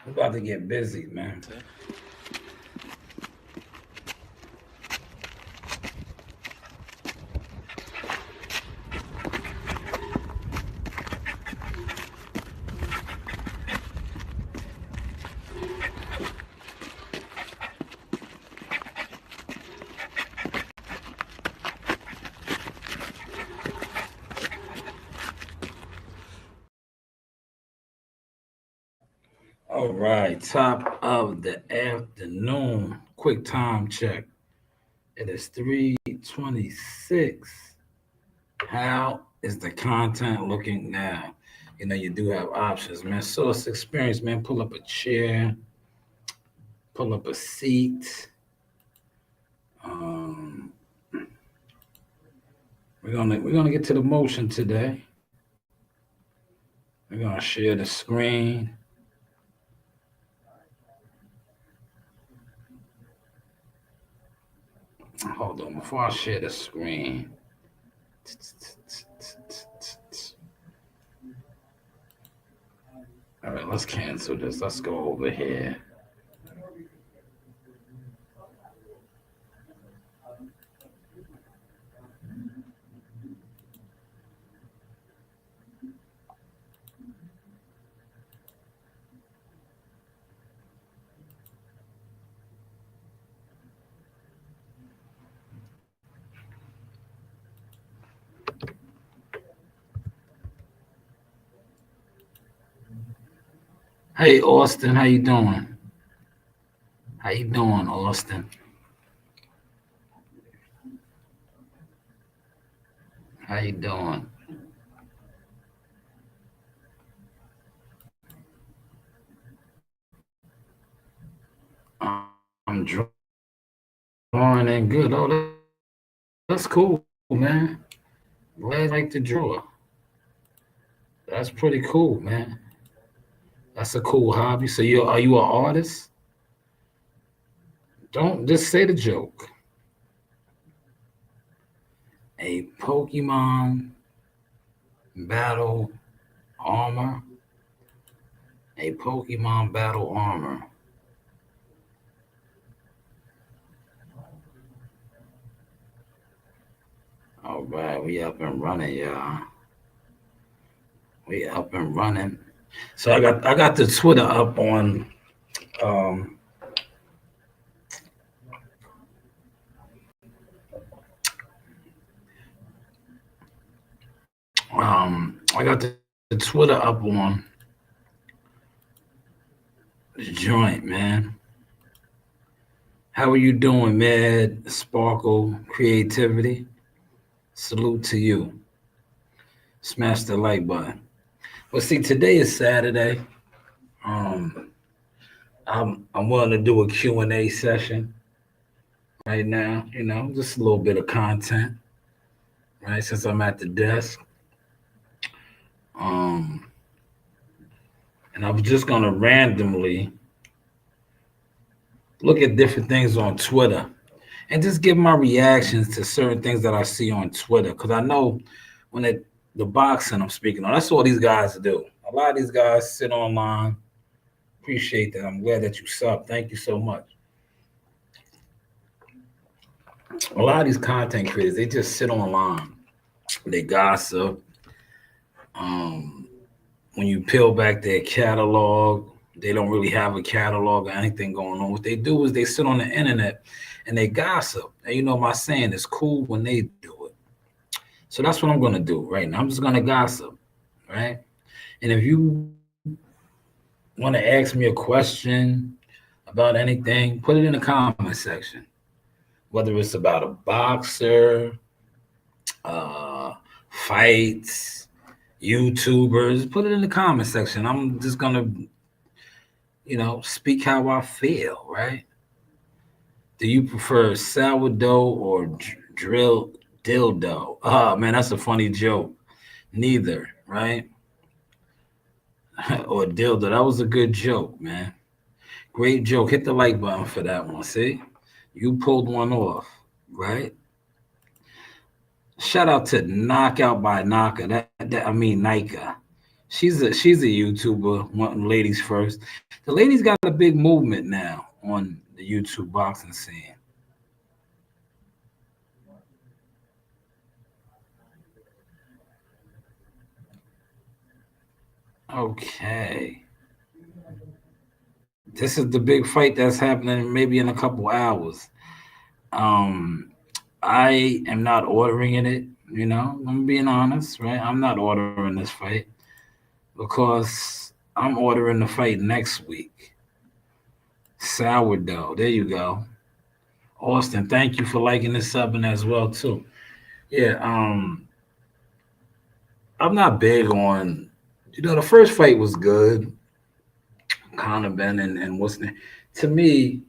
We're about to get busy, man. All right, top of the afternoon. Quick time check. It is 3:26. How is the content looking now? You do have options, man. Source experience, man. Pull up a chair, pull up a seat. Um, we're gonna get to the motion today. We're gonna share the screen. Hold on, before I share the screen. All right, let's cancel this. Let's go over here. Hey, Austin, how you doing? How you doing, Austin? How you doing? I'm drawing in good. Oh, that's cool, man. Glad you like to draw. That's pretty cool, man. That's a cool hobby. So are you an artist? Don't just say the joke. A Pokemon battle armor. A Pokemon battle armor. All right, we up and running, y'all. We up and running. So I got the Twitter up on um I got the Twitter up on the joint, man. How are you doing, Mad Sparkle Creativity? Salute to you. Smash the like button. Well, see, today is Saturday. Um, I'm willing to do a Q&A session right now. Just a little bit of content, right? Since I'm at the desk. Um, and I was just gonna randomly look at different things on Twitter and just give my reactions to certain things that I see on Twitter. Because I know when the boxing I'm speaking on, that's all these guys do. A lot of these guys sit online. Appreciate that. I'm glad that you sub. Thank you so much. A lot of these content creators, they just sit online. They gossip. Um, when you peel back their catalog, they don't really have a catalog or anything going on. What they do is they sit on the internet and they gossip. And my saying, it's cool when they do it. So that's what I'm gonna do right now. I'm just gonna gossip, right? And if you want to ask me a question about anything, put it in the comment section. Whether it's about a boxer, uh, fights, YouTubers, put it in the comment section. I'm just gonna, speak how I feel, right? Do you prefer sourdough or drill dildo? Oh man, that's a funny joke. Neither, right? Or dildo. That was a good joke, man. Great joke. Hit the like button for that one. See, you pulled one off, right? Shout out to Knockout by Naka. That I mean Nika, She's a YouTuber, wanting ladies first. The ladies got a big movement now on the YouTube boxing scene. Okay, this is the big fight that's happening maybe in a couple hours. Um, I am not ordering in it. I'm being honest, right? I'm not ordering this fight because I'm ordering the fight next week. Sourdough. There you go. Austin, thank you for liking this subbing as well too. Yeah, I'm not big on the first fight was good, Conor Ben and what's name. To me,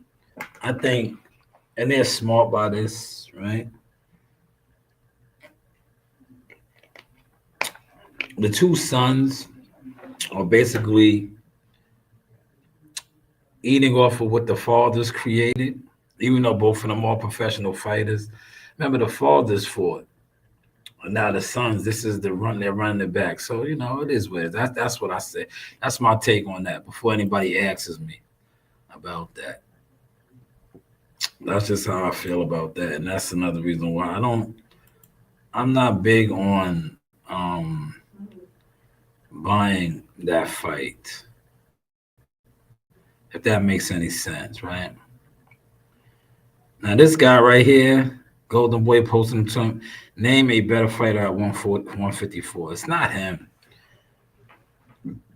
I think and they're smart by this, right? The two sons are basically eating off of what the fathers created, even though both of them are professional fighters. Remember, the fathers fought. Now the sons, this is the run. They're running it back. So it is what it is. That's what I say. That's my take on that. Before anybody asks me about that, that's just how I feel about that, and that's another reason why I'm not big on buying that fight. If that makes any sense, right? Now this guy right here, Golden Boy posting to him, name a better fighter at 154. It's not him.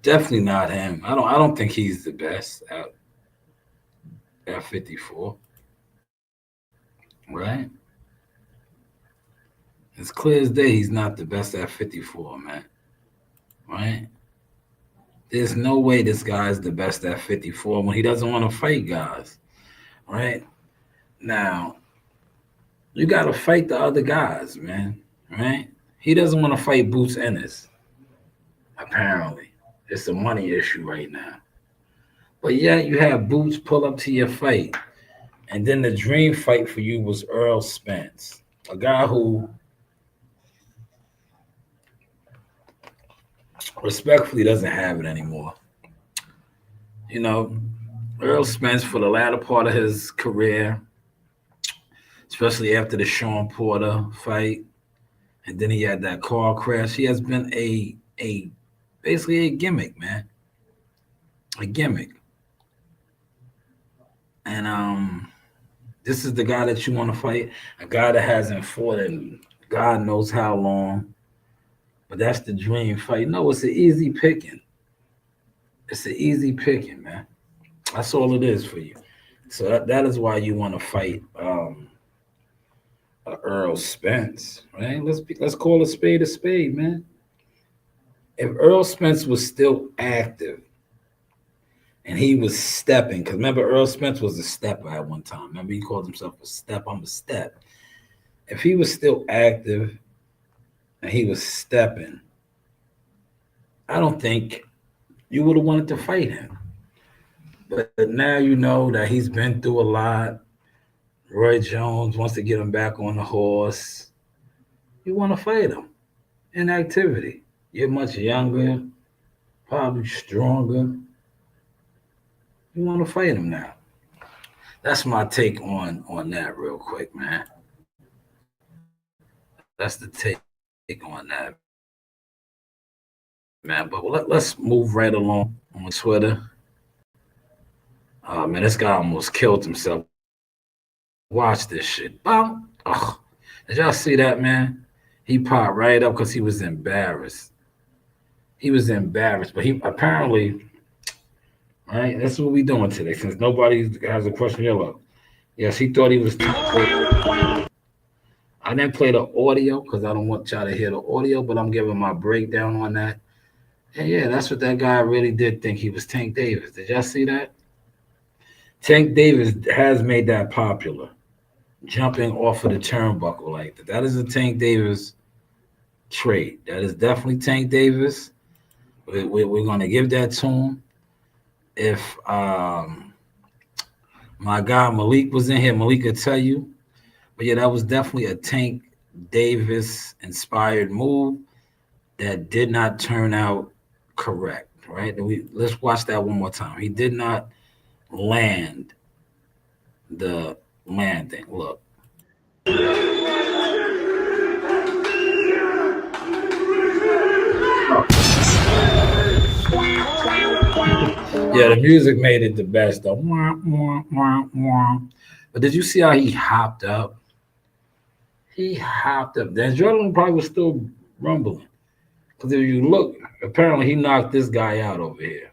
Definitely not him. I don't think he's the best at 54. Right? It's clear as day he's not the best at 54, man. Right? There's no way this guy's the best at 54 when he doesn't want to fight guys. Right? Now, you got to fight the other guys, man. Right? He doesn't want to fight Boots Ennis. Apparently. It's a money issue right now. But yet you have Boots pull up to your fight. And then the dream fight for you was Earl Spence, a guy who respectfully doesn't have it anymore. Earl Spence, for the latter part of his career, especially after the Sean Porter fight, and then he had that car crash, he has been a basically a gimmick, man. A gimmick. And this is the guy that you want to fight, a guy that hasn't fought in God knows how long. But that's the dream fight. No, it's an easy picking. It's an easy picking, man. That's all it is for you. So that is why you want to fight Earl Spence, right? Let's call a spade, man. If Earl Spence was still active and he was stepping, because remember Earl Spence was a stepper at one time. Remember he called himself a step. I'm a step. If he was still active and he was stepping, I don't think you would have wanted to fight him. But now you know that he's been through a lot. Roy Jones wants to get him back on the horse. You want to fight him in activity. You're much younger, probably stronger. You want to fight him now. That's my take on that real quick, man. That's the take on that, man. But let's move right along on Twitter. Man, this guy almost killed himself. Watch this shit. Boom. Oh, did y'all see that, man? He popped right up because he was embarrassed. He was embarrassed, but he apparently, right? That's what we doing today. Since nobody has a question, yellow. Yes, he thought he was. I didn't play the audio because I don't want y'all to hear the audio, but I'm giving my breakdown on that. And yeah, that's what that guy really did think he was Tank Davis. Did y'all see that? Tank Davis has made that popular, jumping off of the turnbuckle like that. That is a Tank Davis trait. That is definitely Tank Davis. We're going to give that to him. If my guy Malik was in here, Malik could tell you. But yeah, that was definitely a Tank Davis inspired move that did not turn out correct, right? Let's watch that one more time. He did not land the landing. Look. Yeah, the music made it the best though. Wah, wah, wah, wah. But did you see how he hopped up? He hopped up. The adrenaline probably was still rumbling. Because if you look, apparently he knocked this guy out over here.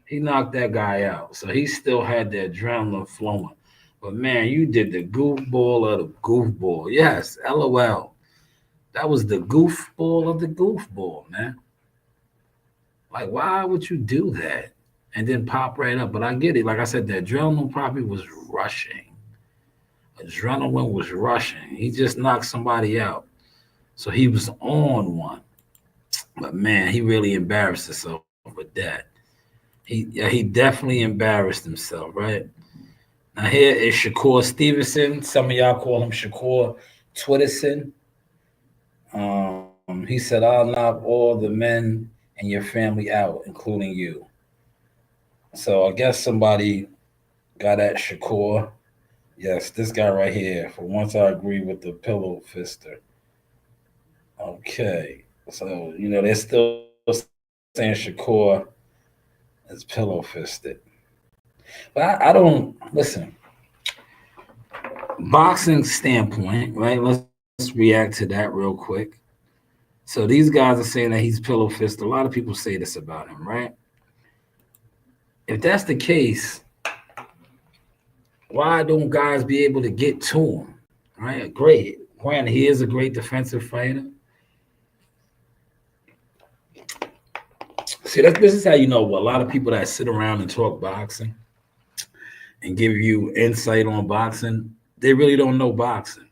He knocked that guy out. So he still had the adrenaline flowing. But man, you did the goofball of the goofball. Yes, LOL. That was the goofball of the goofball, man. Like, why would you do that? And then pop right up. But I get it. Like I said, the adrenaline probably was rushing. Adrenaline was rushing. He just knocked somebody out. So he was on one. But man, he really embarrassed himself with that. He definitely embarrassed himself, right? Now here is Shakur Stevenson. Some of y'all call him Shakur Twitterson. He said, "I'll knock all the men and your family out, including you." So I guess somebody got at Shakur. Yes, this guy right here. For once, I agree with the pillow fister. Okay, so they're still saying Shakur is pillow fisted, but I don't listen. Boxing standpoint, right? Let's react to that real quick. So these guys are saying that he's pillow fisted. A lot of people say this about him, right? If that's the case, why don't guys be able to get to him? Right? Great. Granted, he is a great defensive fighter. See, this is how you know a lot of people that sit around and talk boxing and give you insight on boxing, they really don't know boxing.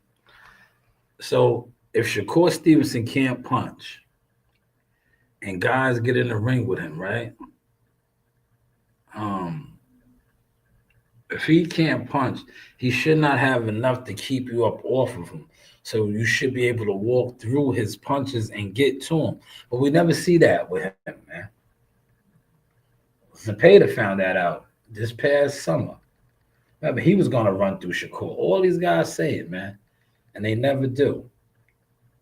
So if Shakur Stevenson can't punch and guys get in the ring with him, right? Um, if he can't punch, he should not have enough to keep you up off of him. So you should be able to walk through his punches and get to him. But we never see that with him, man. Zepeda found that out this past summer. Remember, he was going to run through Shakur. All these guys say it, man, and they never do.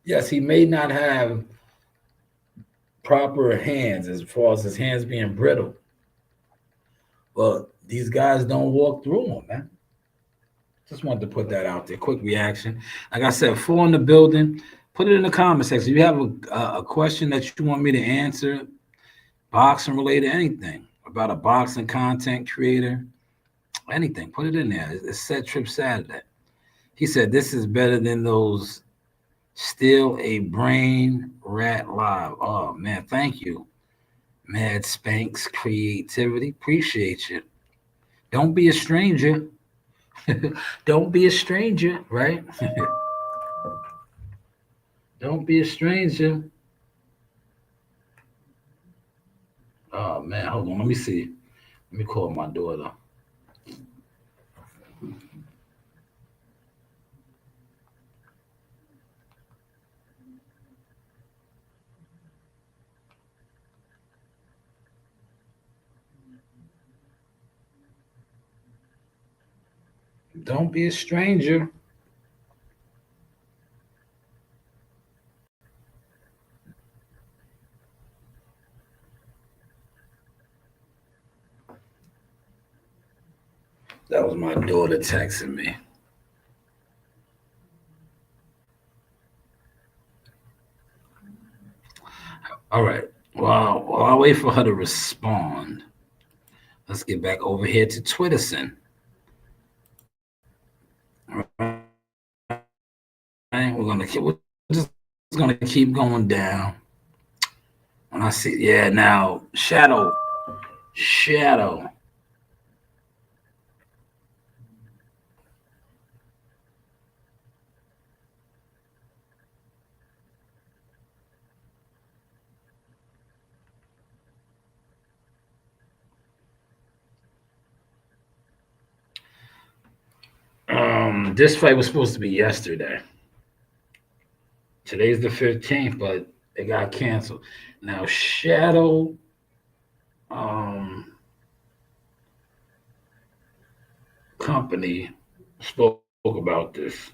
Yes, he may not have proper hands as far as his hands being brittle, but these guys don't walk through them, man. Just wanted to put that out there. Quick reaction. Like I said, 4 in the building. Put it in the comment section. If you have a question that you want me to answer, boxing related, anything about a boxing content creator, anything, put it in there. It's Set Trip Saturday. He said, this is better than those Still a Brain Rat Live. Oh, man, thank you. Mad Spanks Creativity. Appreciate you. Don't be a stranger. Don't be a stranger, right? Don't be a stranger. Oh, man, hold on. Let me see. Let me call my daughter. Don't be a stranger. That was my daughter texting me. All right. Well, while I wait for her to respond, let's get back over here to Twitterson. Right? We're just gonna keep going down. When I see, yeah, now Shadow. This fight was supposed to be yesterday. Today's the 15th, but It got canceled. Now Shadow um, Company spoke about this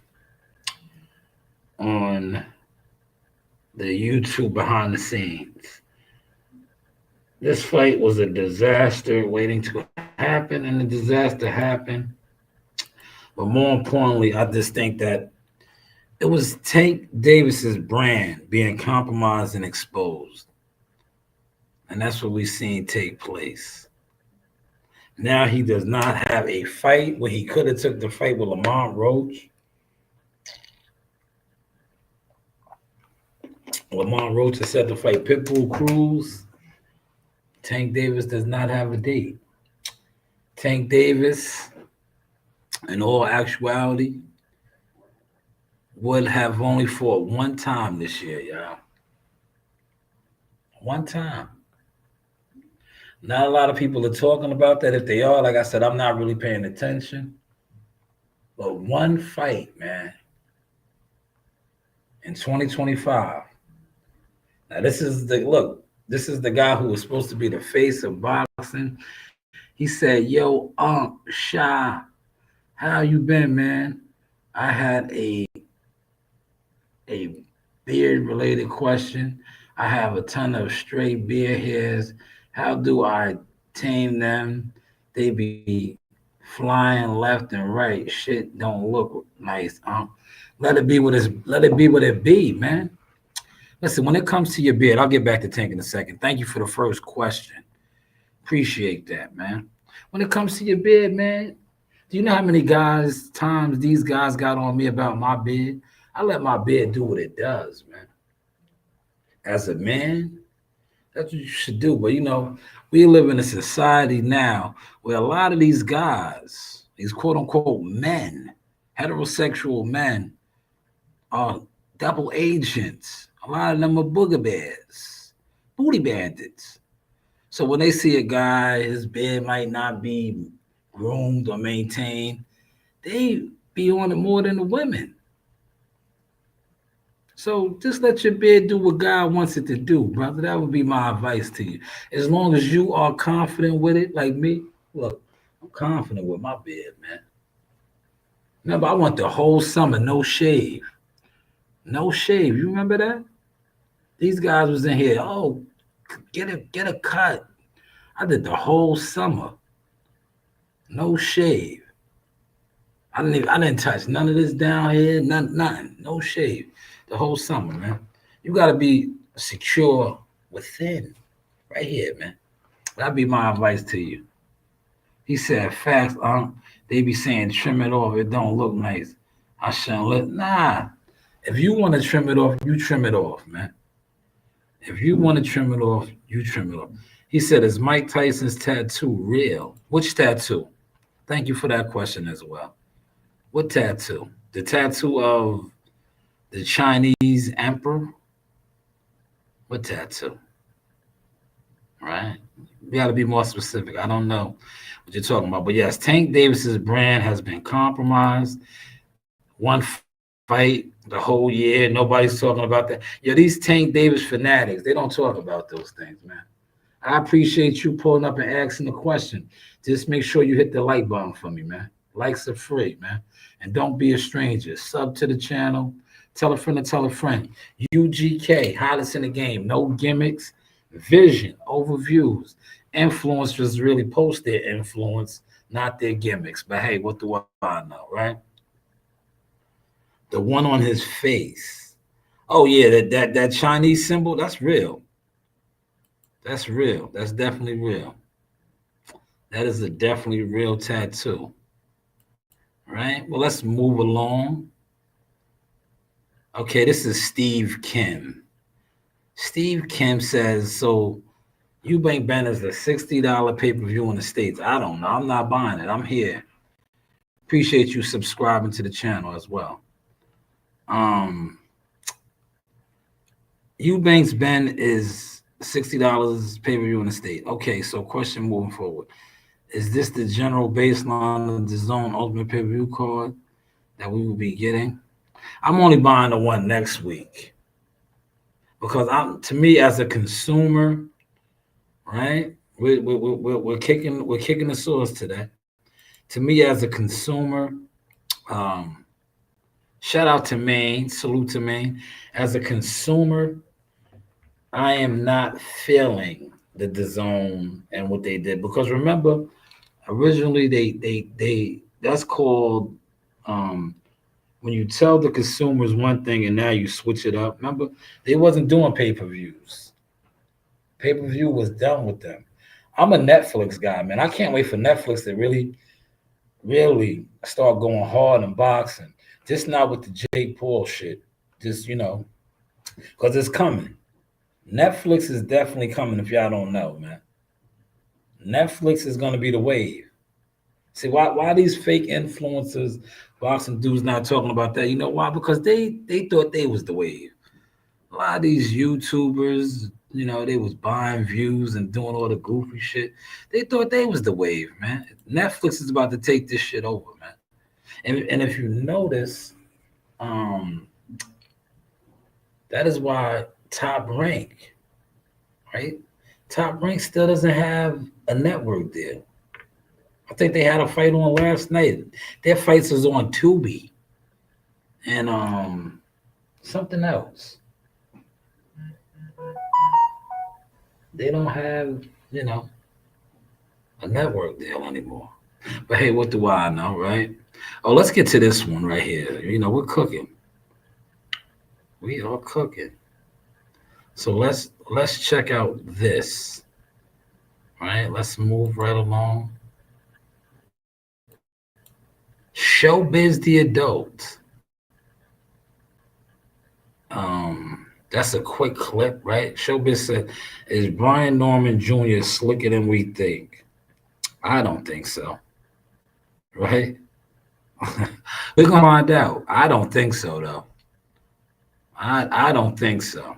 on the YouTube behind the scenes. This fight was a disaster waiting to happen, and the disaster happened. But more importantly, I just think that it was Tank Davis's brand being compromised and exposed. And that's what we've seen take place. Now he does not have a fight where he could have took the fight with Lamont Roach. Lamont Roach has set to fight Pitbull Cruz. Tank Davis does not have a date. Tank Davis, in all actuality, would have only fought one time this year, y'all. One time. Not a lot of people are talking about that. If they are, like I said, I'm not really paying attention. But one fight, man, in 2025. Now, this is the guy who was supposed to be the face of boxing. He said, yo, Sha, how you been, man? I had a beard-related question. I have a ton of stray beard hairs. How do I tame them? They be flying left and right. Shit don't look nice. Let it be what it be, man. Listen, when it comes to your beard, I'll get back to Tank in a second. Thank you for the first question. Appreciate that, man. When it comes to your beard, man, do you know how many times these guys got on me about my beard? I let my beard do what it does, man. As a man, that's what you should do. But, we live in a society now where a lot of these guys, these quote-unquote men, heterosexual men, are double agents. A lot of them are booger bears, booty bandits. So when they see a guy, his beard might not be groomed or maintained, they be on it more than the women. So just let your beard do what God wants it to do, brother. That would be my advice to you. As long as you are confident with it, like me, look, I'm confident with my beard, man. Remember, I went the whole summer, no shave. No shave. You remember that? These guys was in here, get a cut. I did the whole summer. No shave. I didn't touch none of this down here, nothing. No shave. The whole summer, man. You gotta be secure within. Right here, man. That'd be my advice to you. He said, facts, they be saying trim it off, it don't look nice. I shouldn't let If you want to trim it off, you trim it off, man. If you want to trim it off, you trim it off. He said, is Mike Tyson's tattoo real? Which tattoo? Thank you for that question as well. What tattoo? The tattoo of the Chinese emperor? What tattoo? Right? You got to be more specific. I don't know what you're talking about. But yes, Tank Davis's brand has been compromised. One fight the whole year. Nobody's talking about that. These Tank Davis fanatics, they don't talk about those things, man. I appreciate you pulling up and asking the question. Just make sure you hit the like button for me, man. Likes are free, man. And don't be a stranger. Sub to the channel. Tell a friend to tell a friend. UGK, hottest in the game. No gimmicks. Vision, overviews. Influencers really post their influence, not their gimmicks. But hey, what do I know, right? The one on his face. Oh yeah, that Chinese symbol, that's real. That's real. That's definitely real. That is a definitely real tattoo. Right? Well, let's move along. Okay, this is Steve Kim. Steve Kim says, so Eubank Banner's a $60 pay-per-view in the States. I don't know. I'm not buying it. I'm here. Appreciate you subscribing to the channel as well. Eubank's Ben is $60 pay-per-view in the state. Okay, so question moving forward. Is this the general baseline of the Zone Ultimate pay-per-view card that we will be getting? I'm only buying the one next week. Because to me as a consumer, right? We're kicking the source today. To me as a consumer, um, shout out to Maine, salute to Maine. As a consumer, I am not feeling the zone and what they did because remember originally they that's called um, when you tell the consumers one thing and now you switch it up. Remember they wasn't doing pay-per-views. Pay-per-view was done with them. I'm a Netflix guy, man. I can't wait for Netflix to really start going hard in boxing. Just not with the Jake Paul shit. Just because it's coming. Netflix is definitely coming. If y'all don't know, man, Netflix is going to be the wave. See why these fake influencers, boxing dudes not talking about that? You know why? Because they thought they was the wave. A lot of these YouTubers, they was buying views and doing all the goofy shit. They thought they was the wave, man. Netflix is about to take this shit over, man. And if you notice, um, that is why Top Rank, right? Top Rank still doesn't have a network deal. I think they had a fight on last night. Their fights is on Tubi and something else. They don't have, you know, a network deal anymore. But hey, what do I know, right? Oh, let's get to this one right here. We're cooking. We are cooking. So let's check out this. Right? Let's move right along. Showbiz the adult. That's a quick clip, right? Showbiz said, "Is Brian Norman Jr. slicker than we think?" I don't think so. Right? We're gonna find out. I don't think so though. I don't think so.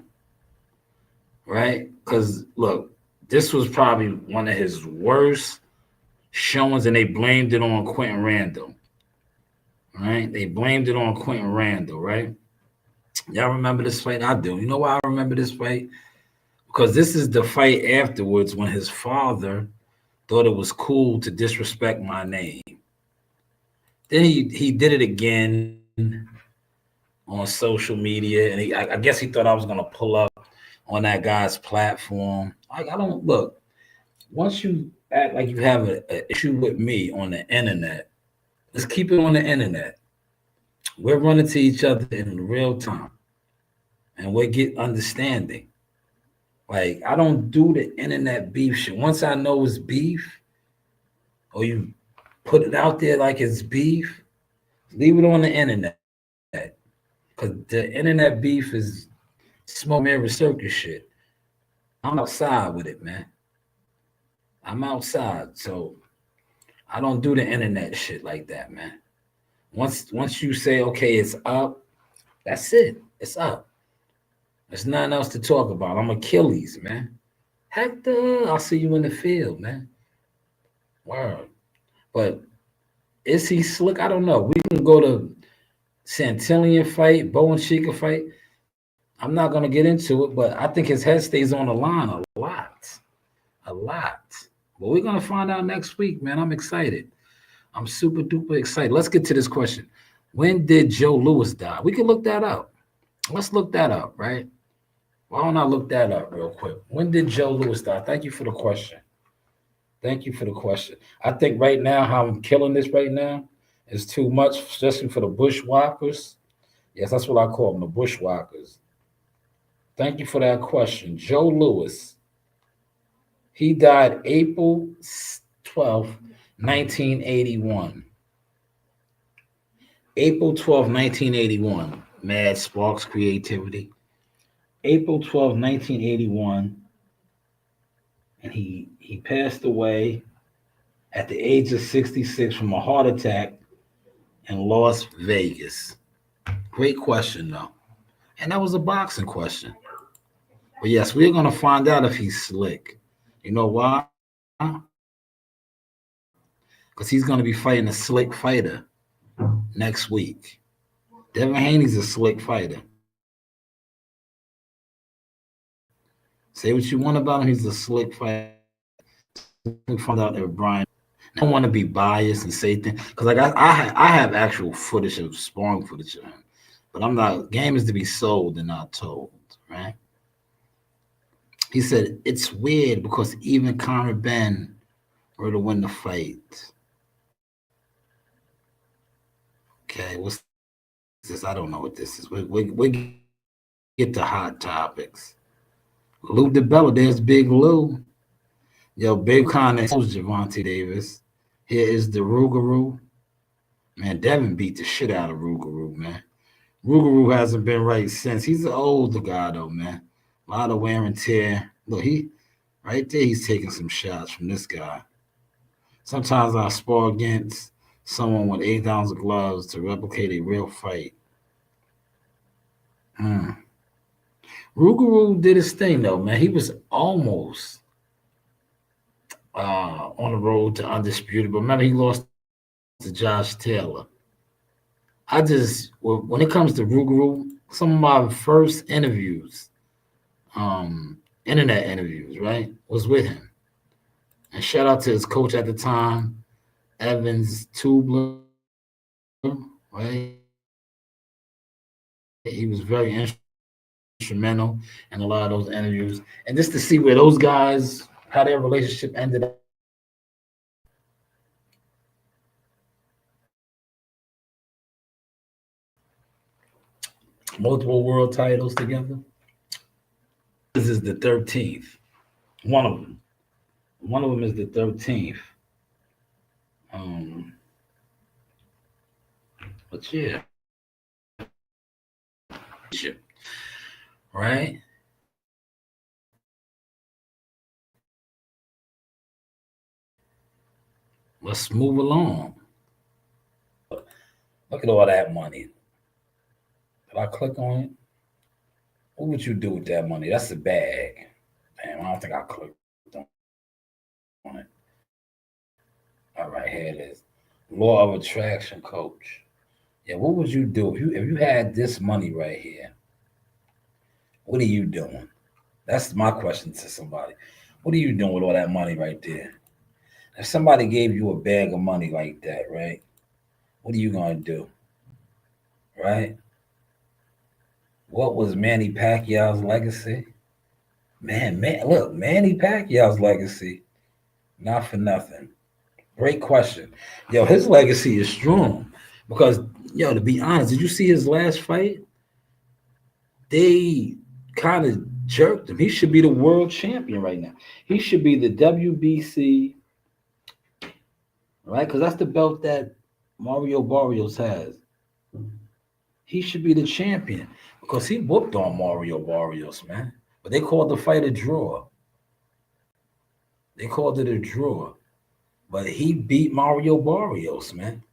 Right? Because look, this was probably one of his worst showings, and they blamed it on Quentin Randall. Right? They blamed it on Quentin Randall, right? Y'all remember this fight? I do. You know why I remember this fight? Because this is the fight afterwards when his father thought it was cool to disrespect my name. Then he did it again on social media, and I guess he thought I was gonna pull up on that guy's platform. I don't look. Once you act like you have an issue with me on the internet, let's keep it on the internet. We're running to each other in real time, and we get understanding. Like I don't do the internet beef shit. Once I know it's beef, or you put it out there like it's beef, leave it on the internet. Cause the internet beef is smoke mirror circus shit. I'm outside with it, man. I'm outside, so I don't do the internet shit like that, man. Once you say okay, it's up, that's it. It's up. There's nothing else to talk about. I'm Achilles, man. Hector, I'll see you in the field, man. Word. But is he slick? I don't know. We can go to Santillion fight, Bo and Chica fight. I'm not gonna get into it, but I think his head stays on the line a lot. A lot. But we're gonna find out next week, man. I'm excited. I'm super duper excited. Let's get to this question. When did Joe Louis die? We can look that up. Let's look that up, right? Why don't I look that up real quick? When did Joe Louis die? Thank you for the question. Thank you for the question. I think right now, how I'm killing this right now is too much, especially for the bushwhackers. Yes, that's what I call them, the bushwhackers. Thank you for that question. Joe Louis, he died April 12th, 1981. April 12th, 1981. Mad Sparks Creativity. April 12th, 1981. And he passed away at the age of 66 from a heart attack in Las Vegas. Great question, though. And that was a boxing question. But yes, we're going to find out if he's slick. You know why? Because he's going to be fighting a slick fighter next week. Devin Haney's a slick fighter. Say what you want about him. He's a slick fighter. We found out that Brian. I don't want to be biased and say things because like I have actual footage of sparring footage of him, but I'm not. Game is to be sold and not told, right? He said it's weird because even Conor Ben were to win the fight. Okay, what's this? I don't know what this is. We get to hot topics. Lou DiBella, there's Big Lou. Yo, Big Conor knows Javante Davis. Here is the Rougarou. Man, Devin beat the shit out of Rougarou, man. Rougarou hasn't been right since. He's an older guy, though, man. A lot of wear and tear. Look, he right there, he's taking some shots from this guy. Sometimes I spar against someone with 8 ounce of gloves to replicate a real fight. Rougarou did his thing, though, man. He was almost on the road to undisputed, but remember he lost to Josh Taylor. When it comes to Rougarou, some of my first interviews, internet interviews, right, was with him. And shout out to his coach at the time, Evans Tubler, right? He was very instrumental in a lot of those interviews. And just to see where those guys, how their relationship ended up. Multiple world titles together. This is the 13th. One of them. One of them is the 13th. But yeah. Right? Let's move along. Look at all that money. If I click on it, what would you do with that money? That's a bag. Damn, I don't think I clicked on it. All right, here it is. Law of attraction coach. Yeah, what would you do if you had this money right here? What are you doing? That's my question to somebody. What are you doing with all that money right there? If somebody gave you a bag of money like that, right? What are you gonna do? Right? What was Manny Pacquiao's legacy? Man, look, Manny Pacquiao's legacy. Not for nothing. Great question. Yo, his legacy is strong because, yo, to be honest, did you see his last fight? They kind of jerked him. He should be the world champion right now. He should be the WBC, right? Because that's the belt that Mario Barrios has. He should be the champion because he whooped on Mario Barrios, man. But they called the fight a draw. They called it a draw. But he beat Mario Barrios, man.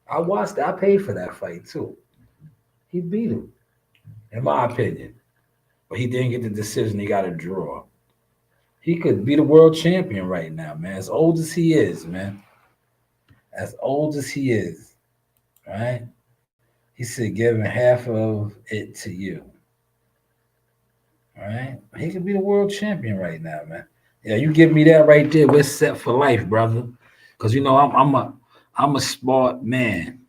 I watched it. I paid for that fight, too. He beat him, in my opinion. But he didn't get the decision. He got a draw. He could be the world champion right now, man. As old as he is, man. As old as he is, right? He said, giving half of it to you. All right? He could be the world champion right now, man. Yeah, you give me that right there. We're set for life, brother. Because you know I'm a smart man.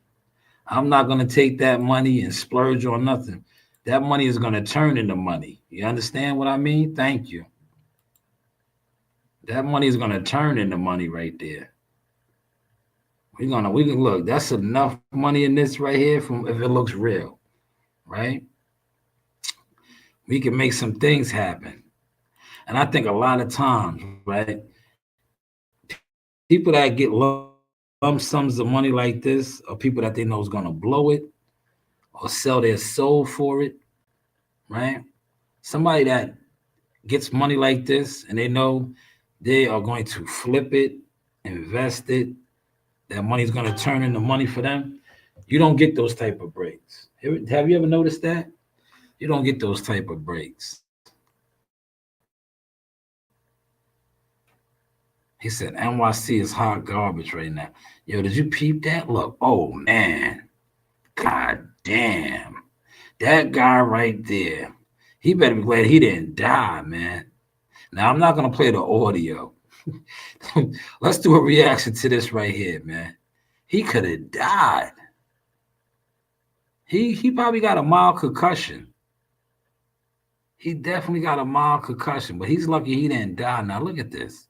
I'm not gonna take that money and splurge on nothing. That money is gonna turn into money. You understand what I mean? Thank you. That money is gonna turn into money right there. We can look. That's enough money in this right here from if it looks real, right? We can make some things happen. And I think a lot of times, right, people that get lump sums of money like this are people that they know is going to blow it or sell their soul for it, right? Somebody that gets money like this and they know they are going to flip it, invest it, that money is going to turn into money for them. You don't get those type of breaks. Have you ever noticed that? You don't get those type of breaks. He said, NYC is hot garbage right now. Yo, did you peep that? Look, oh, man. God damn. That guy right there, he better be glad he didn't die, man. Now I'm not gonna play the audio. Let's do a reaction to this right here, man. He could have died. He probably got a mild concussion. He definitely got a mild concussion, but he's lucky he didn't die. Now look at this.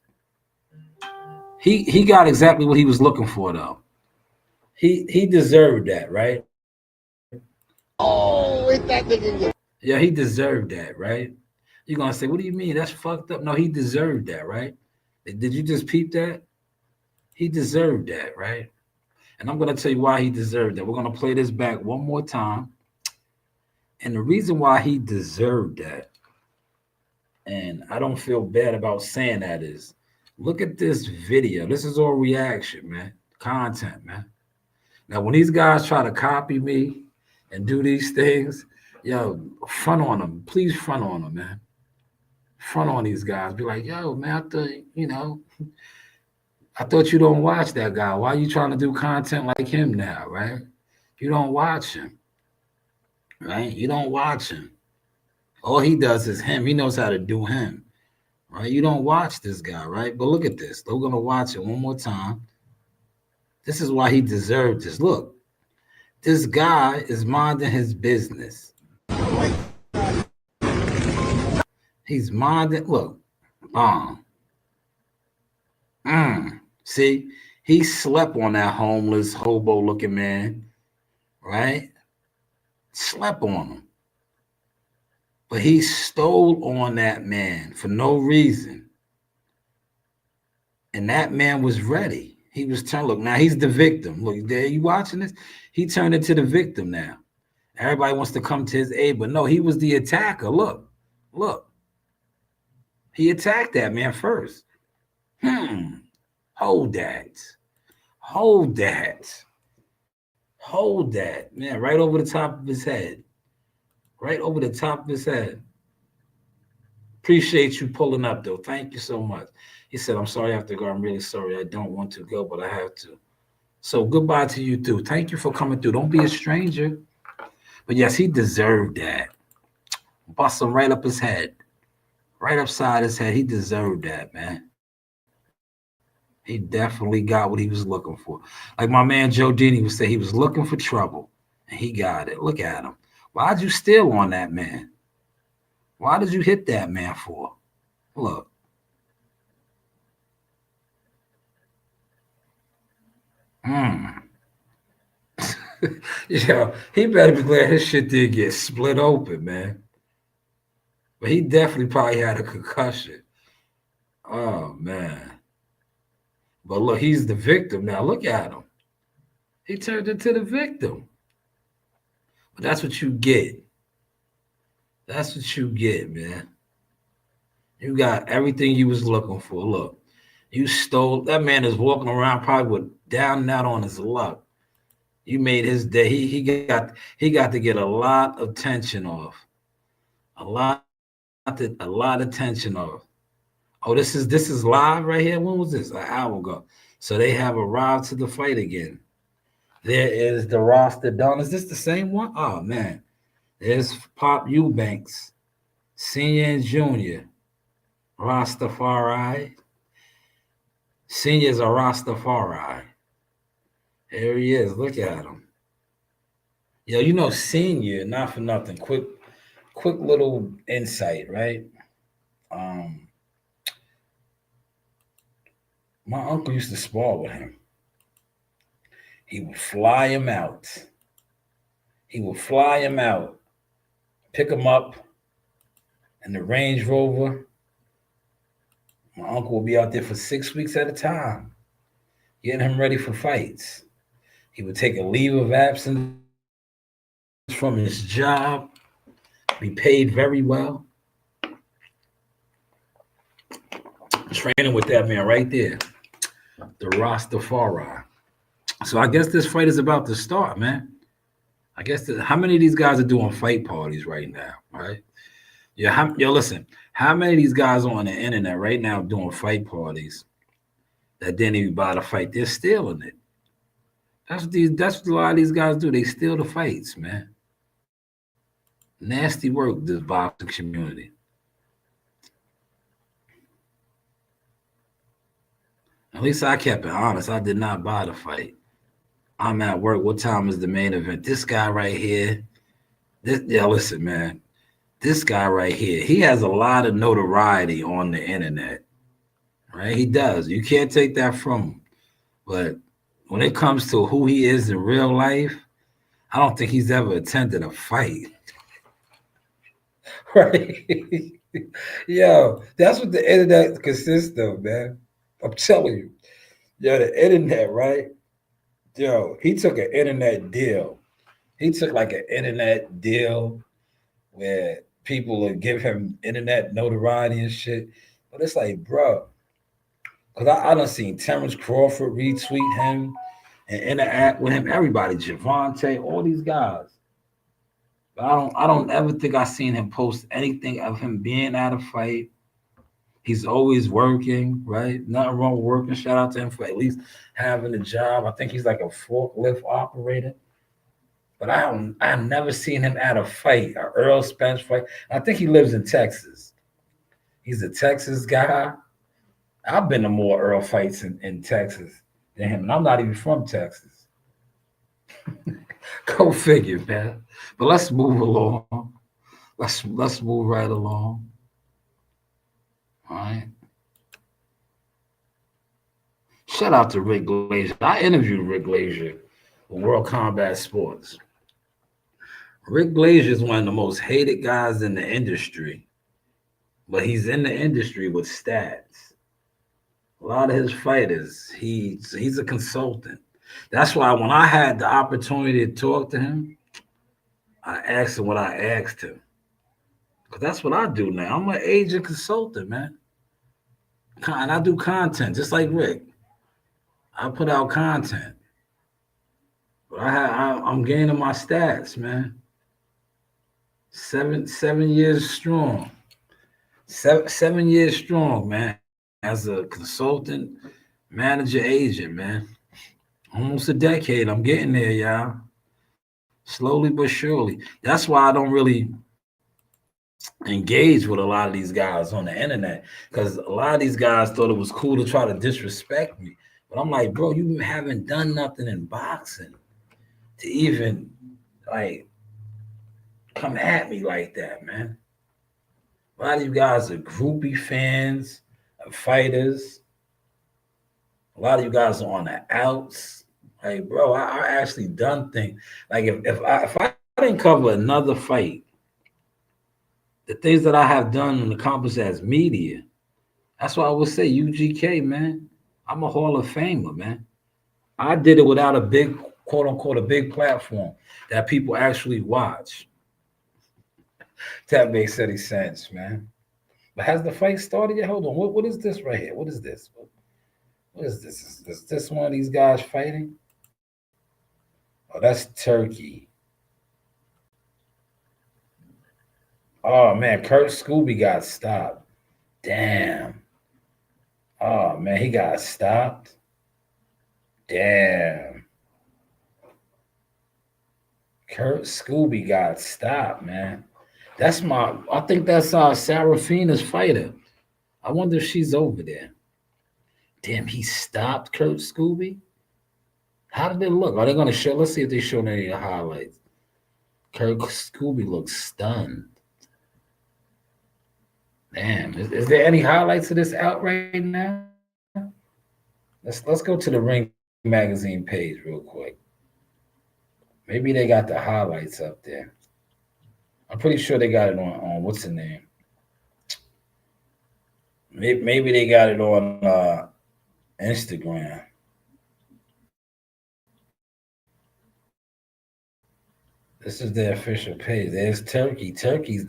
He got exactly what he was looking for though. He deserved that, right? Oh, it's that nigga. Yeah, he deserved that, right? You're gonna say, what do you mean? That's fucked up. No, he deserved that, right? Did you just peep that? He deserved that, right? And I'm gonna tell you why he deserved that. We're gonna play this back one more time. And the reason why he deserved that, and I don't feel bad about saying that, is look at this video. This is all reaction, man. Content, man. Now, when these guys try to copy me and do these things, yo, front on them. Please front on them, man. Front on these guys. Be like, yo, man, I thought you don't watch that guy. Why are you trying to do content like him now, right? You don't watch him, right? You don't watch him. All he does is him. He knows how to do him, right? You don't watch this guy, right? But look at this. We're going to watch it one more time. This is why he deserved this. Look, this guy is minding his business. He's minding, look, See, he slept on that homeless, hobo-looking man, right? Slept on him. But he stole on that man for no reason. And that man was ready. He was telling, look, now he's the victim. Look, there you watching this? He turned into the victim now. Everybody wants to come to his aid, but no, he was the attacker. Look. He attacked that man first. Hold that. Man, right over the top of his head. Right over the top of his head. Appreciate you pulling up, though. Thank you so much. He said, I'm sorry I have to go. I'm really sorry. I don't want to go, but I have to. So goodbye to you, too. Thank you for coming through. Don't be a stranger. But yes, he deserved that. Bust him right up his head. Right upside his head. He deserved that, man. He definitely got what he was looking for. Like my man Joe Dini would say, he was looking for trouble, and he got it. Look at him. Why'd you steal on that man? Why did you hit that man for? Look. Yeah, he better be glad his shit did get split open, man. But he definitely probably had a concussion. Oh, man. But look, he's the victim now. Look at him. He turned into the victim. But that's what you get. That's what you get, man. You got everything you was looking for. Look, you stole. That man is walking around probably with down and out on his luck. You made his day. He got to get a lot of tension off. A lot of tension off. Oh, this is live right here. When was this? An hour ago. So they have arrived to the fight again. There is the roster done. Is this the same one? Oh man. There's Pop Eubanks, Senior and Junior. Rastafari. Senior's a Rastafari. There he is. Look at him. Yo, you know, Senior, not for nothing. Quick little insight, right? My uncle used to spar with him. He would fly him out. Pick him up in the Range Rover. My uncle would be out there for 6 weeks at a time, getting him ready for fights. He would take a leave of absence from his job, be paid very well. Training with that man right there, the Rastafari. So I guess this fight is about to start, man. I guess how many of these guys are doing fight parties right now, right? Yo, listen, how many of these guys on the internet right now doing fight parties that didn't even buy the fight? They're stealing it. That's what a lot of these guys do. They steal the fights, man. Nasty work, this boxing community. At least I kept it honest. I did not buy the fight. I'm at work. What time is the main event? This guy right here. Yeah, listen, man. This guy right here, he has a lot of notoriety on the internet, right? He does. You can't take that from him. But when it comes to who he is in real life, I don't think he's ever attended a fight. Right? Yo, that's what the internet consists of, man. I'm telling you. Yo, the internet, right? Yo, he took an internet deal. He took like an internet deal where people would give him internet notoriety and shit. But it's like, bro, because I done seen Terrence Crawford retweet him and interact with him. Everybody, Javante, all these guys. But I don't ever think I seen him post anything of him being at a fight. He's always working, right? Nothing wrong with working. Shout out to him for at least having a job. I think he's like a forklift operator. But I've never seen him at a fight, a Earl Spence fight. I think he lives in Texas. He's a Texas guy. I've been to more Earl fights in Texas than him, and I'm not even from Texas. Go figure, man. But let's move along. Let's move right along. All right. Shout out to Rick Glazier. I interviewed Rick Glazier on World Combat Sports. Rick Glazier is one of the most hated guys in the industry, but he's in the industry with stats. A lot of his fighters, he's a consultant. That's why when I had the opportunity to talk to him, I asked him what I asked him. Because that's what I do now. I'm an agent consultant, man. And I do content, just like Rick. I put out content. But I'm gaining my stats, man. Seven years strong. Seven years strong, man. As a consultant, manager, agent, man. Almost a decade. I'm getting there, y'all. Slowly but surely. That's why I don't really engage with a lot of these guys on the internet, because a lot of these guys thought it was cool to try to disrespect me. But I'm like, bro, you haven't done nothing in boxing to even like come at me like that, man. A lot of you guys are groupie fans of fighters. A lot of you guys are on the outs. Like, bro, I actually done things. Like, if I didn't cover another fight, the things that I have done and accomplished as media, that's why I would say UGK, man. I'm a Hall of Famer, man. I did it without a big, quote unquote, a big platform that people actually watch. That makes any sense, man. But has the fight started yet? Hold on. What is this right here? What is this? What is this? Is this one of these guys fighting? Oh, that's Turkey. Oh man, Kurt Scooby got stopped. Damn. Oh man, he got stopped. Damn. Kurt Scooby got stopped, man. I think that's Serafina's fighter. I wonder if she's over there. Damn, he stopped Kurt Scooby? How did it look? Are they gonna show? Let's see if they show any highlights. Kurt Scooby looks stunned. Damn, is there any highlights of this out right now? Let's go to the Ring Magazine page real quick. Maybe they got the highlights up there. I'm pretty sure they got it on what's the name? Maybe they got it on Instagram. This is their official page. There's Turkey. Turkey's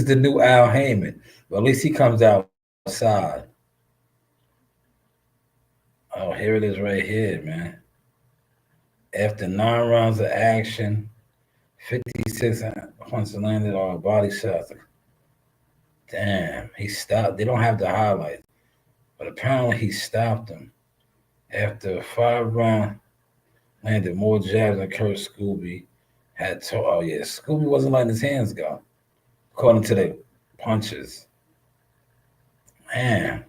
the new Al Heyman. But at least he comes outside. Oh, here it is right here, man. After 9 rounds of action, 56 punches landed on body shots. Damn, he stopped. They don't have the highlights, but apparently he stopped him. After a 5 round, landed more jabs than Kurt Scooby had to. Oh, yeah, Scooby wasn't letting his hands go, according to the punches. Man,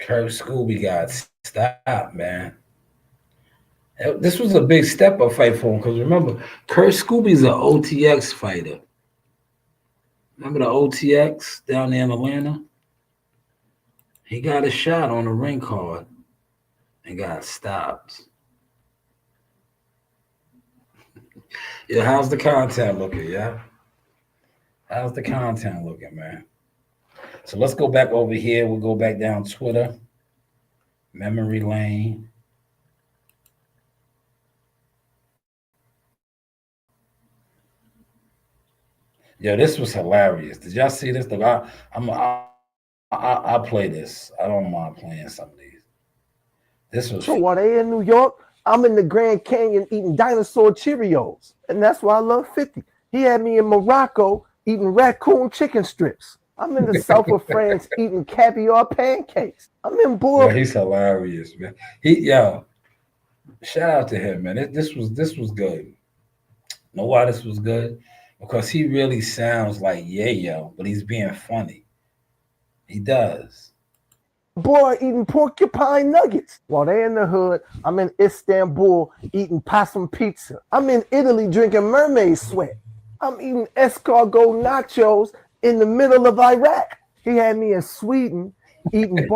Kurt Scooby got stopped, man. This was a big step up fight for him because remember, Kurt Scooby's an OTX fighter. Remember the OTX down there in Atlanta? He got a shot on the ring card and got stopped. Yeah, how's the content looking? Yeah, how's the content looking, man? So let's go back over here. We'll go back down Twitter, memory lane. Yo, this was hilarious. Did y'all see this? Look, I play this. I don't mind playing some of these. This was So while they in New York, I'm in the Grand Canyon eating dinosaur Cheerios. And that's why I love 50. He had me in Morocco eating raccoon chicken strips. I'm in the south of France eating caviar pancakes. I'm in yo, Bor. he's hilarious, man. Yo, shout out to him, man. This was good. Know why this was good? Because he really sounds like Yayo, but he's being funny. He does. Boy eating porcupine nuggets. While they in the hood, I'm in Istanbul eating possum pizza. I'm in Italy drinking mermaid sweat. I'm eating escargot nachos in the middle of Iraq. He had me in Sweden eating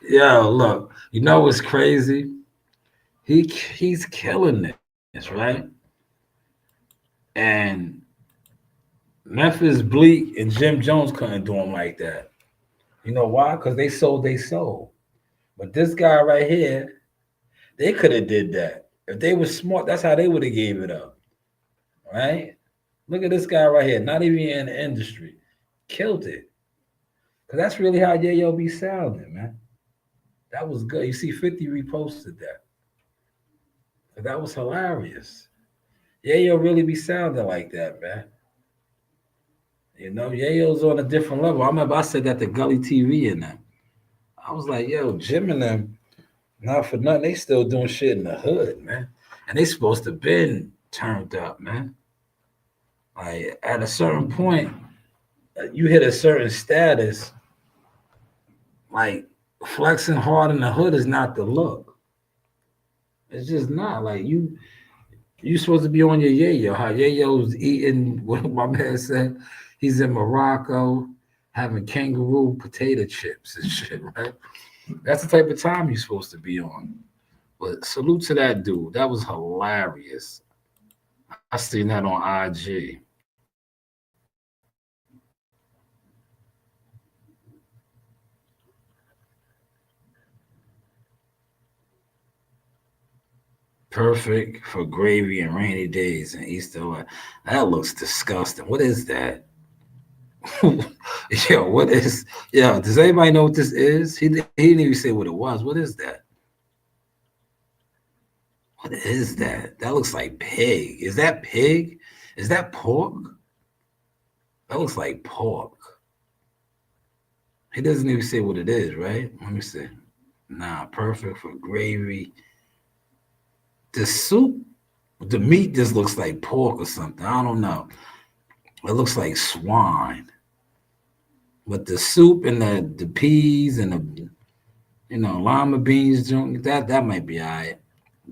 Yo, look, you know what's crazy? He's killing this, right? And Memphis Bleak and Jim Jones couldn't do him like that. You know why? Because they sold they soul. But this guy right here, they could have did that. If they were smart, that's how they would have gave it up. Right? Look at this guy right here. Not even in the industry. Killed it. Because that's really how Yayo be sounding, man. That was good. You see, 50 reposted that. So that was hilarious. Yayo really be sounding like that, man. You know, Yayo's on a different level. I remember I said that to Gully TV and them. I was like, yo, Jim and them, not for nothing, they still doing shit in the hood, man. And they supposed to been turned up, man. Like at a certain point, you hit a certain status, like flexing hard in the hood is not the look. It's just not. Like you supposed to be on your yayo. How yayo's eating what my man said. He's in Morocco having kangaroo potato chips and shit, right? That's the type of time you're supposed to be on. But salute to that dude. That was hilarious. I seen that on IG. Perfect for gravy and rainy days in Easter. That looks disgusting. What is that? Yo, what is? Yo, does anybody know what this is? He didn't even say what it was. What is that? What is that? That looks like pig. Is that pig? Is that pork? That looks like pork. He doesn't even say what it is, right? Let me see. Nah, perfect for gravy. The soup, the meat just looks like pork or something. I don't know. It looks like swine. But the soup and the peas and the lima beans that might be all right.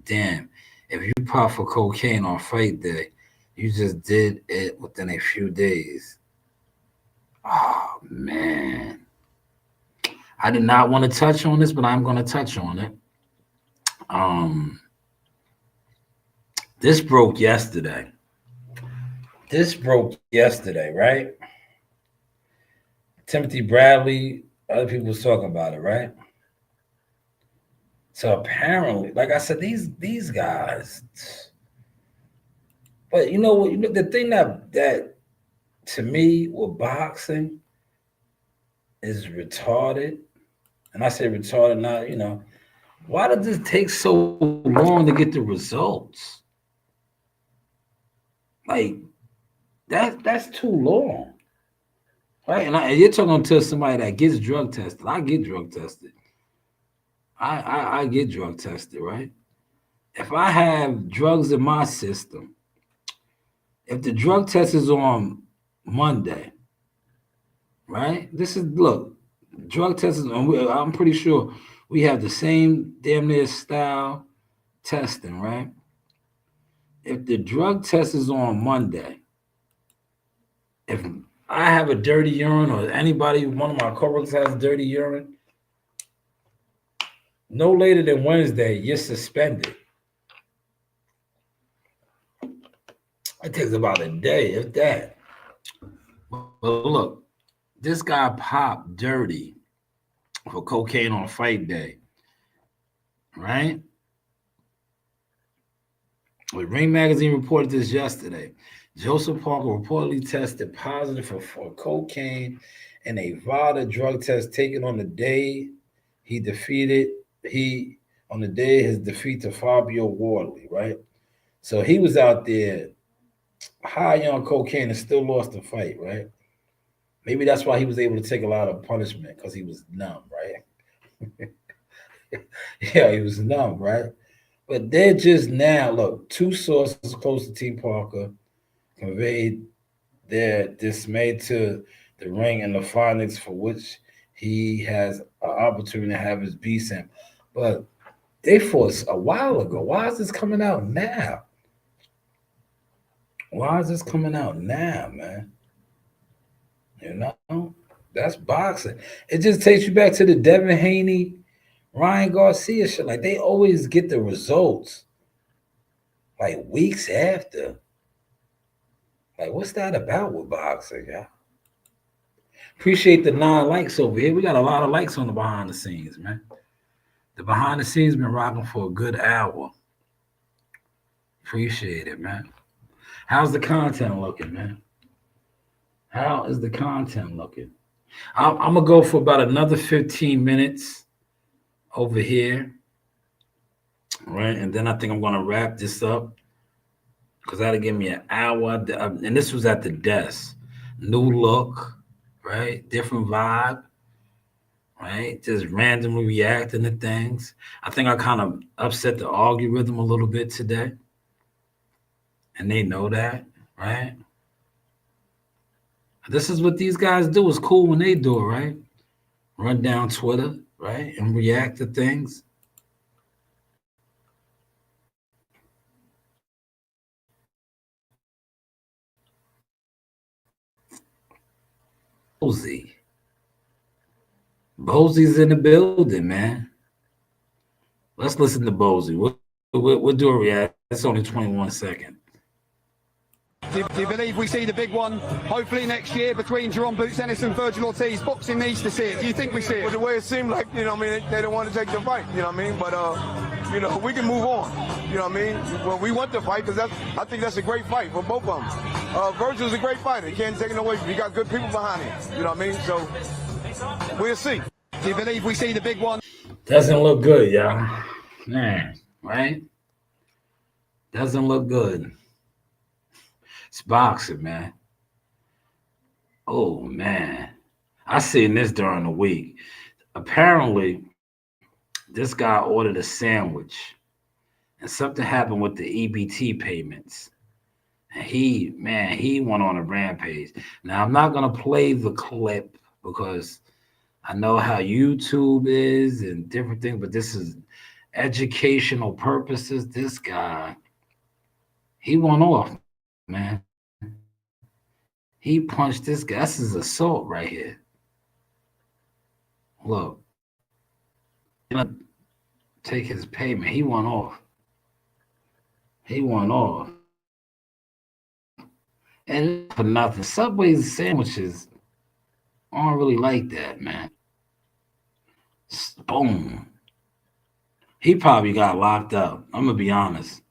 Damn, if you pop for cocaine on fight day, you just did it within a few days. Oh man, I did not want to touch on this, but I'm going to touch on it. Um, this broke yesterday. This broke yesterday, right? Timothy Bradley, other people was talking about it, right? So apparently, like I said, these guys. But you know what? You know the thing that to me with boxing is retarded, and I say retarded, not why does this take so long to get the results? Like that's too long, right? And you're talking to somebody that gets drug tested. I get drug tested. I get drug tested, right? If I have drugs in my system, if the drug test is on Monday, right? This is look, Drug tests, I'm pretty sure we have the same damn near style testing, right? If the drug test is on Monday, if I have a dirty urine or anybody, one of my coworkers has dirty urine, no later than Wednesday, you're suspended. It takes about a day, if that. But look, this guy popped dirty for cocaine on fight day, right? The Ring Magazine reported this yesterday. Joseph Parker reportedly tested positive for cocaine in a VADA drug test taken on the day he defeated he on the day his defeat to Fabio Wardley, right? So he was out there high on cocaine and still lost the fight, right? Maybe that's why he was able to take a lot of punishment because he was numb, right? Yeah, he was numb, right? But they're just now, look, two sources close to Team Parker conveyed their dismay to the ring and the findings for which he has an opportunity to have his beat him. But they fought a while ago. Why is this coming out now? Why is this coming out now, man? You know, that's boxing. It just takes you back to the Devin Haney, Ryan Garcia shit. Like they always get the results like weeks after. Like, what's that about with boxing, y'all? Appreciate the 9 likes over here. We got a lot of likes on the behind the scenes, man. The behind the scenes been rocking for a good hour. Appreciate it, man. How's the content looking, man? How is the content looking? I'm gonna go for about another 15 minutes over here, right? And then I think I'm gonna wrap this up because that'll give me an hour. And this was at the desk. New look, right? Different vibe, right? Just randomly reacting to things. I think I kind of upset the algorithm a little bit today. And they know that, right? This is what these guys do. It's cool when they do it, right? Run down Twitter, right? And react to things. Bozy. Bozy's in the building, man. Let's listen to Bozy. We'll do a react. That's only 21 seconds. Do you believe we see the big one, hopefully next year, between Jerome Boots Ennis and Virgil Ortiz? Boxing needs to see it. Do you think we see it? Well, the way it seemed like, you know what I mean, they don't want to take the fight, you know what I mean? But, you know, we can move on, you know what I mean? Well, we want the fight because I think that's a great fight for both of them. Virgil's a great fighter. You can't take it away from him. He got good people behind him, you know what I mean? So, we'll see. Do you believe we see the big one? Doesn't look good, y'all. Man, right? Doesn't look good. It's boxing, man. Oh, man. I seen this during the week. Apparently, this guy ordered a sandwich, and something happened with the EBT payments. And he went on a rampage. Now, I'm not going to play the clip because I know how YouTube is and different things, but this is educational purposes. This guy, he went off, man. He punched this guy. This is assault right here. Look, take his payment. He went off. He went off. And for nothing, Subway's sandwiches aren't really like that, man. Boom. He probably got locked up. I'm going to be honest.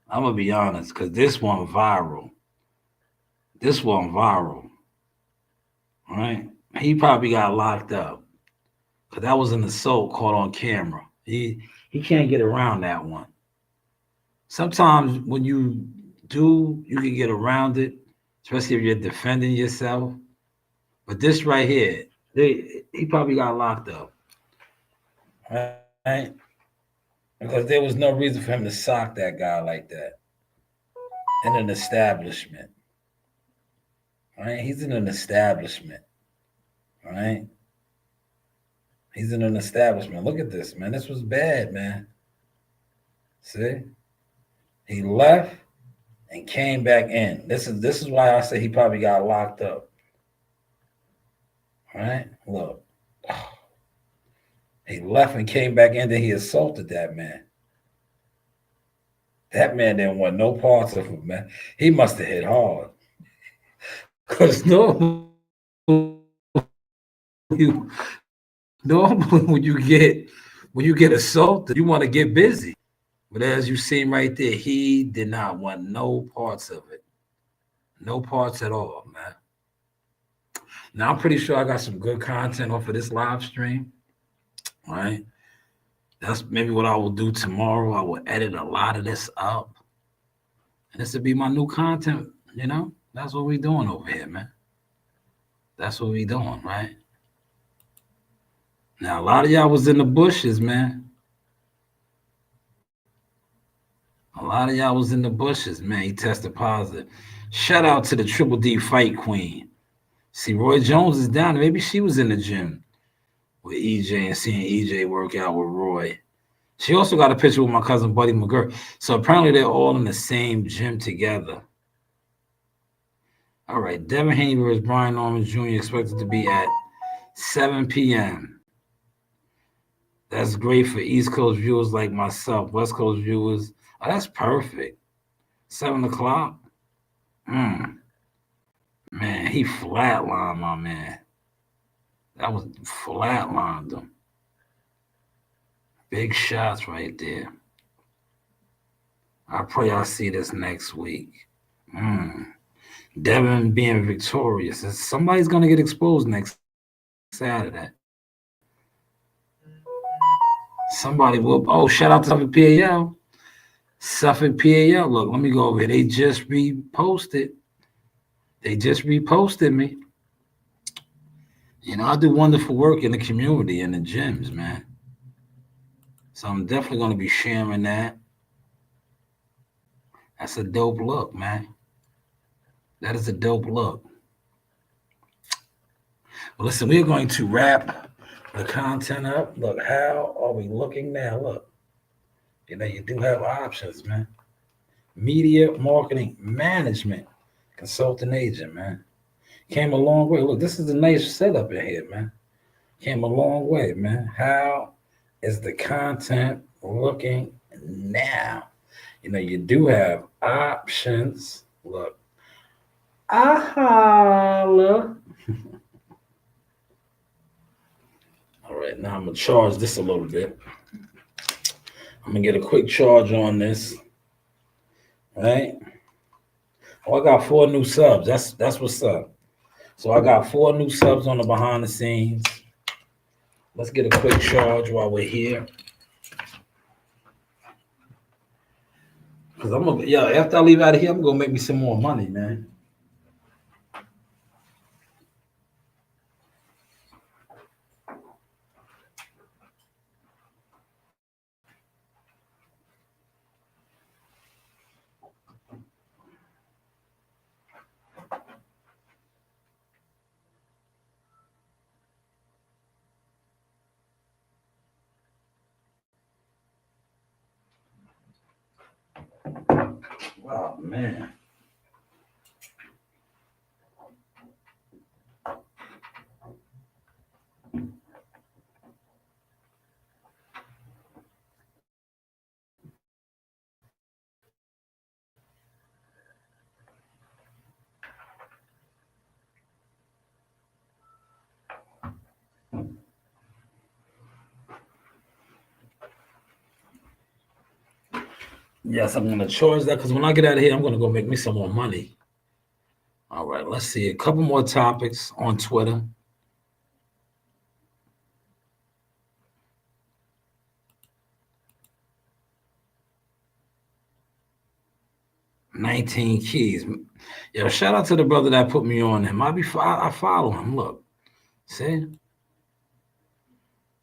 Because this one viral. Right? He probably got locked up. Because that was an assault caught on camera. He can't get around that one. Sometimes when you do, you can get around it, especially if you're defending yourself. But this right here, he probably got locked up. Right? Because there was no reason for him to sock that guy like that in an establishment. Right? He's in an establishment. Right? He's in an establishment. Look at this, man. This was bad, man. See? He left and came back in. This is why I say he probably got locked up. All right? Look. He left and came back in, then he assaulted that man. That man didn't want no parts of him, man. He must have hit hard. Because normally when you get assaulted, you want to get busy. But as you seen right there, he did not want no parts of it. No parts at all, man. Now I'm pretty sure I got some good content off of this live stream. All right. That's maybe what I will do tomorrow. I will edit a lot of this up. And this will be my new content, you know? That's what we doing over here, man. That's what we doing, right? Now, a lot of y'all was in the bushes, man. A lot of y'all was in the bushes, man. He tested positive. Shout out to the Triple D fight queen. See, Roy Jones is down. Maybe she was in the gym with EJ and seeing EJ work out with Roy. She also got a picture with my cousin Buddy McGirt. So apparently they're all in the same gym together. All right, Devin Haney versus Brian Norman Jr. expected to be at 7 p.m. That's great for East Coast viewers like myself. West Coast viewers, oh, that's perfect. 7 o'clock. Man, he flatlined my man. That was flatlined him. Big shots right there. I pray I see this next week. Devin being victorious. Somebody's going to get exposed next Saturday. Somebody will. Oh, shout out to Suffolk PAL. Suffolk PAL. Look, let me go over here. They just reposted. They just reposted me. You know, I do wonderful work in the community, in the gyms, man. So I'm definitely going to be sharing that. That's a dope look, man. That is a dope look. Well, listen, we're going to wrap the content up. Look, how are we looking now? Look, you know, you do have options, man. Media, marketing, management, consulting agent, man. Came a long way. Look, this is a nice setup in here, man. Came a long way, man. How is the content looking now? You know, you do have options. Look. Holla. All right, now I'm going to charge this a little bit. I'm going to get a quick charge on this. All right. Oh, I got 4 new subs. That's what's up. So I got 4 new subs on the behind the scenes. Let's get a quick charge while we're here. Because after I leave out of here, I'm going to make me some more money, man. Oh, man. Yes, I'm going to charge that because when I get out of here, I'm going to go make me some more money. All right, let's see. A couple more topics on Twitter. $19 keys. Yo, shout out to the brother that put me on him. I follow him. Look. See?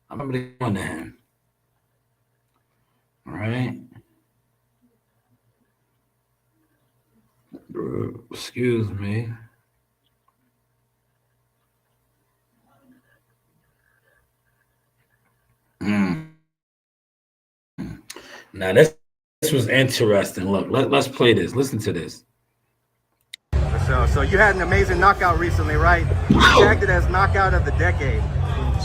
I remember going to him. All right. Excuse me. Now this was interesting. Look, let's play this. Listen to this. So you had an amazing knockout recently, right? You tagged it as knockout of the decade.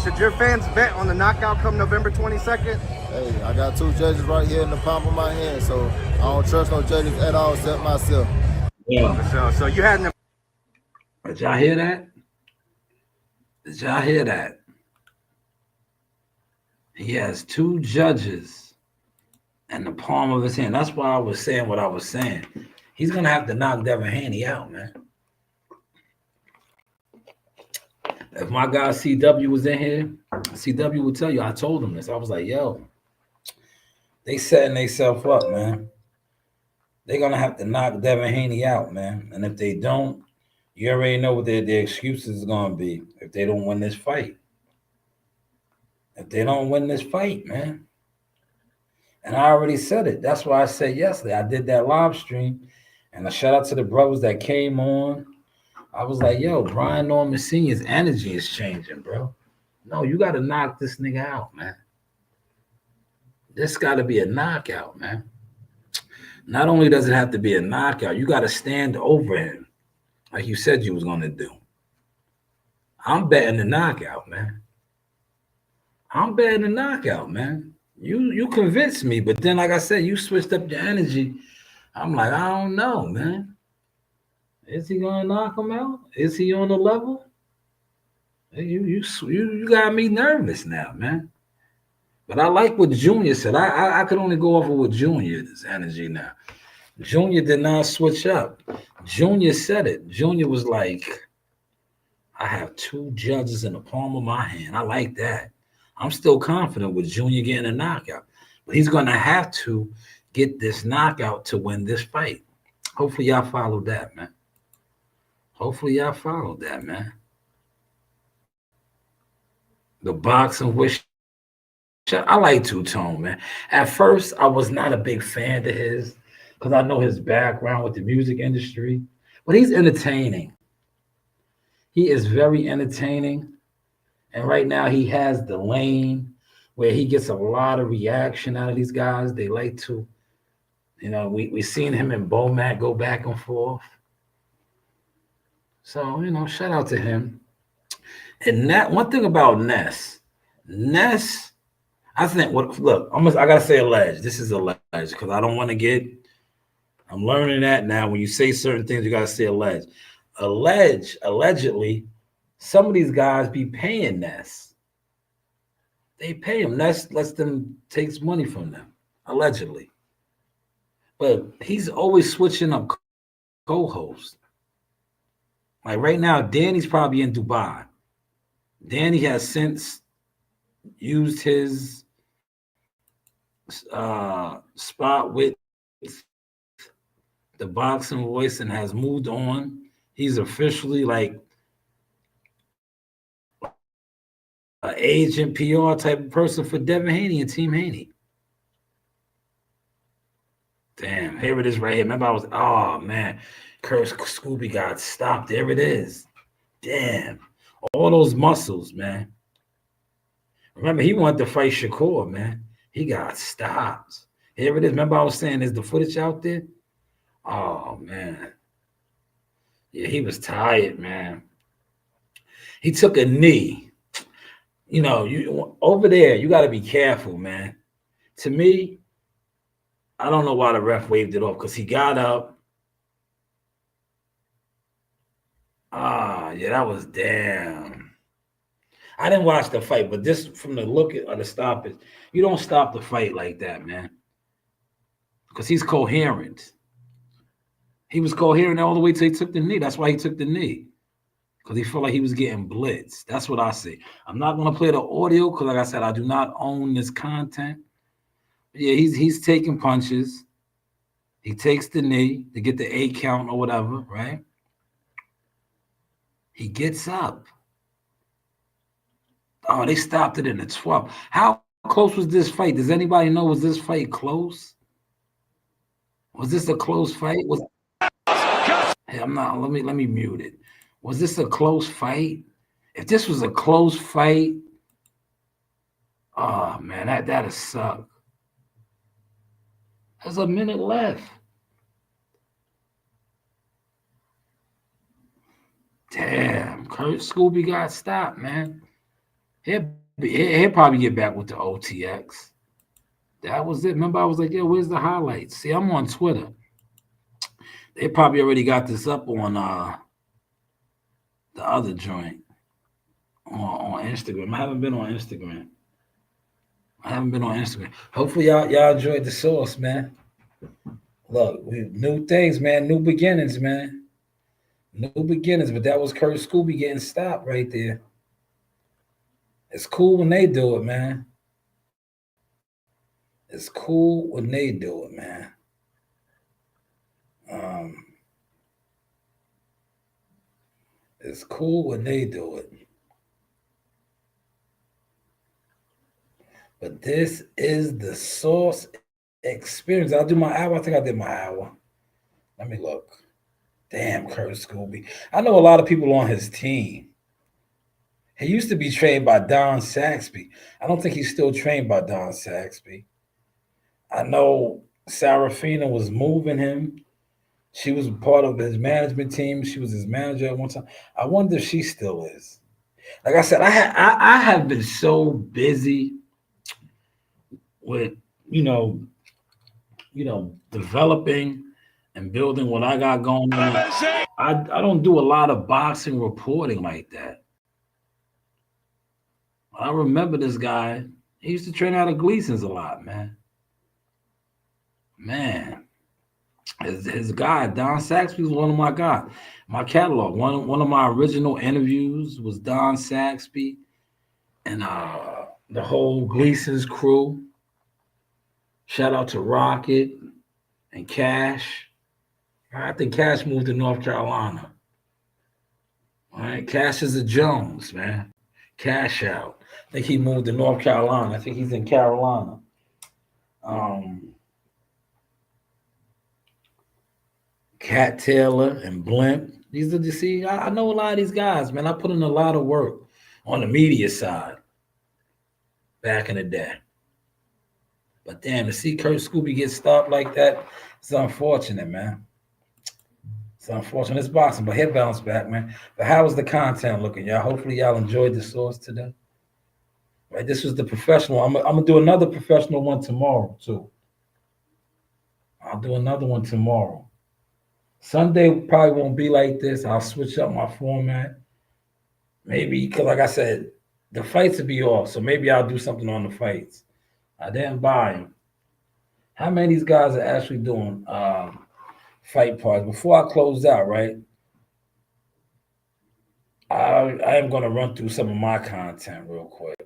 Should your fans bet on the knockout come November 22nd? Hey, I got 2 judges right here in the palm of my hand, so I don't trust no judges at all except myself. Yeah. So you had an. Did y'all hear that? Did y'all hear that? He has 2 judges in the palm of his hand. That's why I was saying what I was saying. He's gonna have to knock Devin Haney out, man. If my guy CW was in here, CW would tell you. I told him this. I was like, yo, they setting themselves up, man. They're gonna have to knock Devin Haney out, man. And if they don't, you already know what their excuses are gonna be if they don't win this fight. If they don't win this fight, man. And I already said it. That's why I said yesterday. I did that live stream, and a shout out to the brothers that came on. I was like, yo, Brian Norman Sr.'s energy is changing, bro. No, you got to knock this nigga out, man. This got to be a knockout, man. Not only does it have to be a knockout, you got to stand over him like you said you was going to do. I'm betting the knockout, man. I'm betting the knockout, man. You convinced me, but then, like I said, you switched up your energy. I'm like, I don't know, man. Is he gonna knock him out? Is he on the level? You got me nervous now, man. But I like what Junior said. I could only go off of what Junior's energy now. Junior did not switch up. Junior said it. Junior was like, I have 2 judges in the palm of my hand. I like that. I'm still confident with Junior getting a knockout, but he's going to have to get this knockout to win this fight. Hopefully y'all followed that, man. Hopefully y'all followed that, man. The boxing wish. I like Two-Tone, man. At first, I was not a big fan of his because I know his background with the music industry, but he's entertaining. He is very entertaining. And right now he has the lane where he gets a lot of reaction out of these guys. They like to, you know, we seen him and Bomac go back and forth. So, you know, shout out to him. And that one thing about Ness, I think I gotta say alleged. This is alleged because I don't want to get. I'm learning that now. When you say certain things, you gotta say alleged. Allegedly, some of these guys be paying Ness. They pay him. Ness lets them takes money from them, allegedly. But he's always switching up co-hosts. Like right now, Danny's probably in Dubai. Danny has since used his spot with the boxing voice and has moved on. He's officially like an agent PR type of person for Devin Haney and Team Haney. Damn, here it is right here. Remember oh man, Kurt Scooby got stopped. There it is. Damn, all those muscles, man. Remember, he wanted to fight Shakur, man. He got stopped. Here it is. Remember I was saying there's the footage out there? Oh, man. Yeah, he was tired, man. He took a knee. You know, you over there, you got to be careful, man. To me, I don't know why the ref waved it off because he got up. Yeah, that was damn. I didn't watch the fight, but this from the look of the stoppage, you don't stop the fight like that, man. Because he's coherent. He was coherent all the way till he took the knee. That's why he took the knee. Because he felt like he was getting blitzed. That's what I see. I'm not going to play the audio because, like I said, I do not own this content. But yeah, he's taking punches. He takes the knee to get the 8 count or whatever, right? He gets up. Oh, they stopped it in the 12th. How close was this fight? Does anybody know? Was this fight close? Was this a close fight? Hey, I'm not. Let me mute it. Was this a close fight? If this was a close fight, oh man, that'd suck. There's a minute left. Damn, Kurt Scooby got stopped, man. He'll probably get back with the OTX. That was it. Remember, I was like, "Yo, where's the highlights?" See, I'm on Twitter. They probably already got this up on the other joint on Instagram. I haven't been on Instagram. Hopefully, y'all enjoyed the sauce, man. Look, new things, man. New beginnings, man. New beginnings. But that was Kurt Scooby getting stopped right there. It's cool when they do it, man. It's cool when they do it, man. It's cool when they do it. But this is the Sauce experience. I'll do my hour. I think I did my hour. Let me look. Damn, Kurt Scooby. I know a lot of people on his team. He used to be trained by Don Saxby. I don't think he's still trained by Don Saxby. I know Sarafina was moving him. She was part of his management team. She was his manager at one time. I wonder if she still is. Like I said, I have been so busy with, developing and building what I got going on. I don't do a lot of boxing reporting like that. I remember this guy. He used to train out of Gleason's a lot, man. His guy, Don Saxby, was one of my guys. My catalog, one of my original interviews was Don Saxby and the whole Gleason's crew. Shout out to Rocket and Cash. I think Cash moved to North Carolina. All right, Cash is a Jones, man. Cash out. I think he moved to North Carolina. I think he's in Carolina. Cat Taylor and Blimp. These are the see. I know a lot of these guys, man. I put in a lot of work on the media side back in the day. But damn, to see Kurt Scooby get stopped like that, it's unfortunate, man. It's unfortunate. It's boxing, but he'll bounce back, man. But how was the content looking, y'all? Hopefully y'all enjoyed the sauce today. Right, this was the professional. I'm gonna do another professional one tomorrow too. I'll do another one tomorrow. Sunday probably won't be like this. I'll switch up my format. Maybe because, like I said, the fights will be off, so maybe I'll do something on the fights. I didn't buy them. How many of these guys are actually doing fight parts? Before I close out, right? I am going to run through some of my content real quick.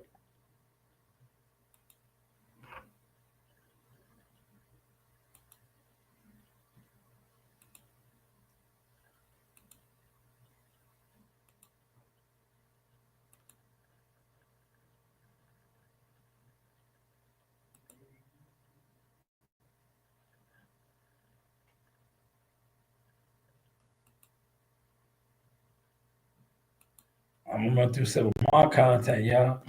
I'm going to run through some of my content, y'all.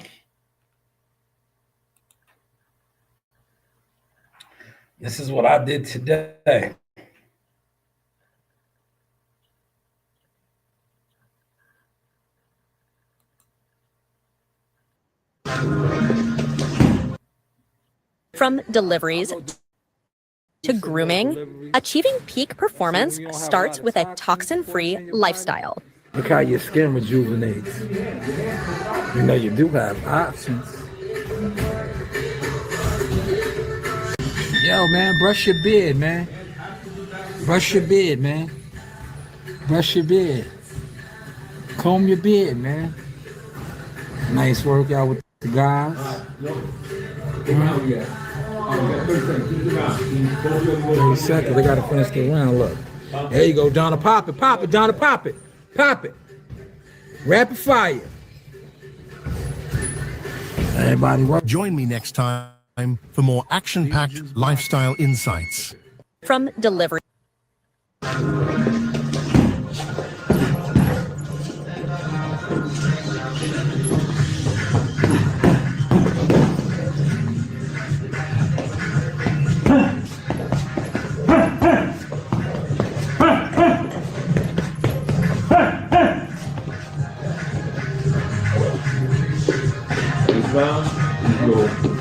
This is what I did today. From deliveries to grooming, achieving peak performance starts with a toxin-free lifestyle. Look how your skin rejuvenates. You know you do have options. Yo, man, brush your beard, man. Brush your beard, man. Brush your beard. Comb your beard, man. Nice workout with the guys. 30 seconds. They gotta finish the round. Look. There you go, Donna. Pop it, Donna. Pop it. Pop it. Rapid fire. Everybody work. Join me next time for more action-packed lifestyle insights. From delivery.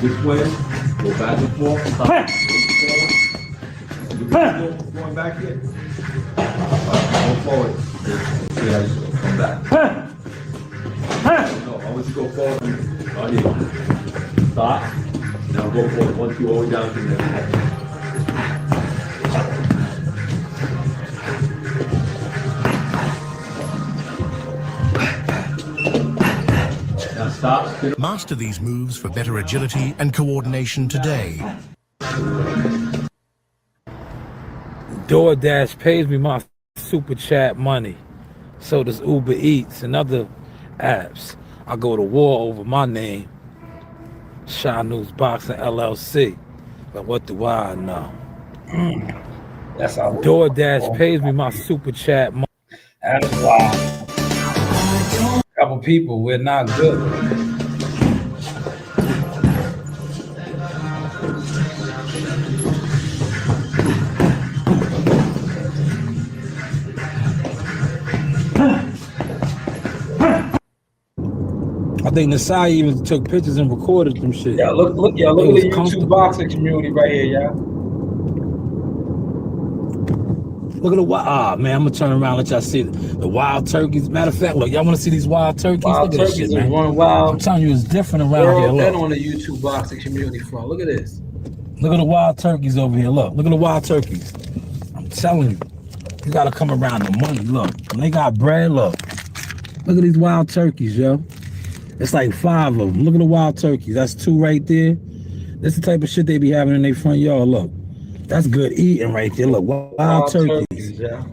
This way, go back and forth. Going back here. Go forward. See how you go. Come back. No, I want you to go forward. Right here. Stop. Now go forward. 1, 2, all the way down to there. Now stop. Master these moves for better agility and coordination today. DoorDash pays me my super chat money. So does Uber Eats and other apps. I go to war over my name, Shanewz Boxing LLC. But what do I know? That's how DoorDash pays me my super chat money. That's why. Couple people, we're not good. I think Nasai even took pictures and recorded some shit. Yeah, look at the YouTube boxing community right here, y'all. Look at the wild, man. I'm gonna turn around and let y'all see the wild turkeys. Matter of fact, look, y'all want to see these wild turkeys? Wild look at this turkeys shit, man. running wild. I'm telling you, it's different around here. And Look. on the YouTube boxing community front. Look at this. Look at the wild turkeys over here. Look at the wild turkeys. I'm telling you, you gotta come around the money. Look, when they got bread. Look at these wild turkeys, yo. It's like 5 of them. Look at the wild turkeys. That's 2 right there. That's the type of shit they be having in their front yard. Look, that's good eating right there. Look, wild turkeys. Yeah.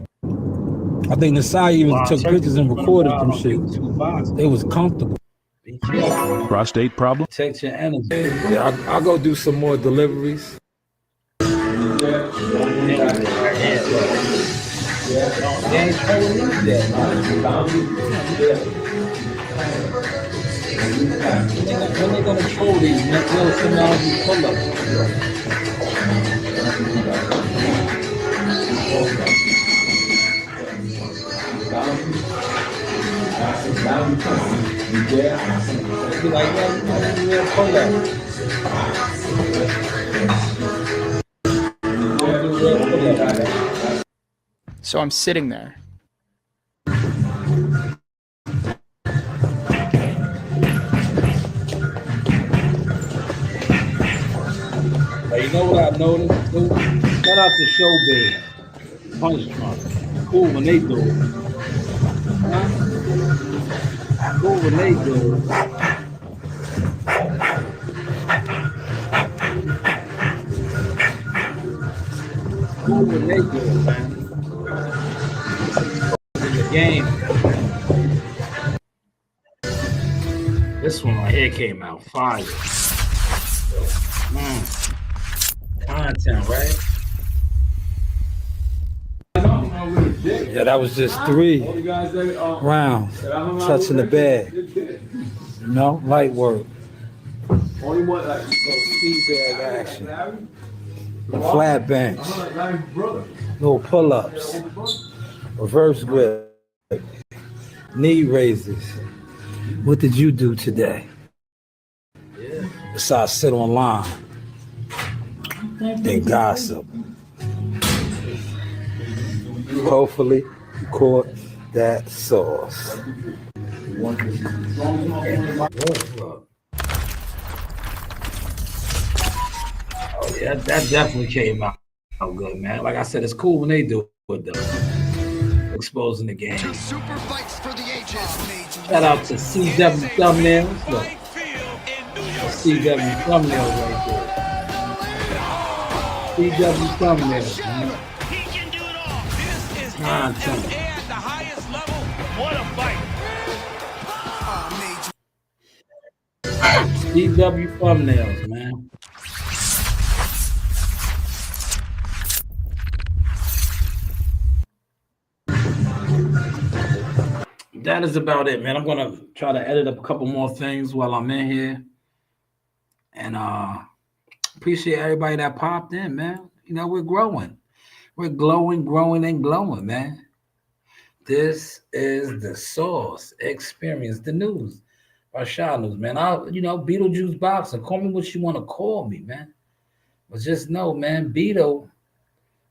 I think Nasai even took pictures and recorded some shit. They was comfortable. Prostate problem? Protect your energy. Yeah, I'll go do some more deliveries. When they gonna troll these mental technology pull-ups? Be like, yeah, pull-up. So I'm sitting there. You know what I noticed? Shout out to Showbiz, Punch Drunk. Cool when they do it. Huh? Cool when they do it. Cool when they do it, man. In the game. This one right here came out fire. Content, right? Yeah, that was just 3 rounds, touching the bag. You know, light work. Feedback action. Flat bench. Little pull-ups. Reverse grip. Knee raises. What did you do today? Besides sit online and gossip. Hopefully you caught that sauce. Oh yeah, that definitely came out good, man. Like I said, it's cool when they do it though. Exposing the game. Shout out to CW Thumbnails. Look. CW Thumbnails right there. CW Thumbnails, man. Content. CW Thumbnails, man. That is about it, man. I'm gonna try to edit up a couple more things while I'm in here. And appreciate everybody that popped in, man. You know, we're growing. We're glowing, growing, and glowing, man. This is the Sauce Experience, the news by Shanewz, man. Beetlejuice boxing. Call me what you want to call me, man. But just know, man, Beetle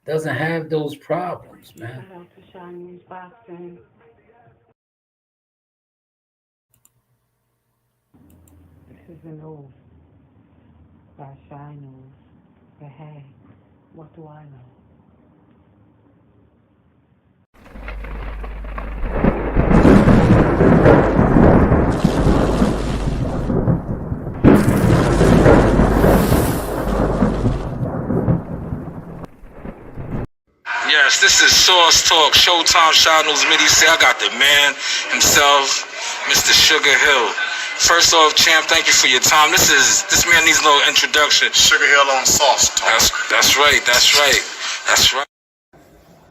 doesn't have those problems, man. Shout out to Shanewz boxing. This is an oath by Shanewz. But hey, what do I know? Yes, this is Sauce Talk, Showtime Shanewz Midi. Say I got the man himself, Mr. Sugar Hill. First off, champ, thank you for your time. This man needs a little introduction. Sugar Hill on Sauce Talk. That's right.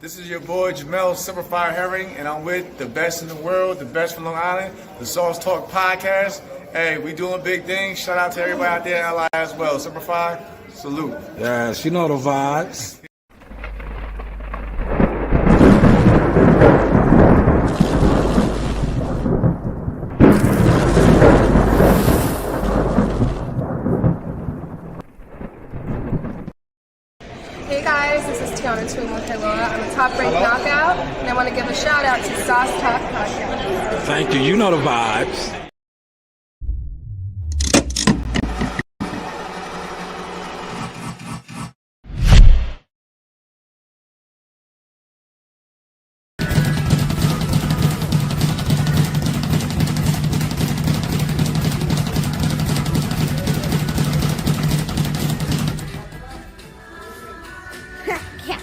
This is your boy Jamel Simplified Herring, and I'm with the best in the world, the best from Long Island, the Sauce Talk podcast. Hey, we doing big things. Shout out to everybody out there in LI as well. Simplified, salute. Yes, you know the vibes. Hey guys, this is Tiana Tumo-Helora. I'm a top-ranked knockout, and I want to give a shout-out to Sauce Talk Podcast. Thank you. You know the vibes. Cat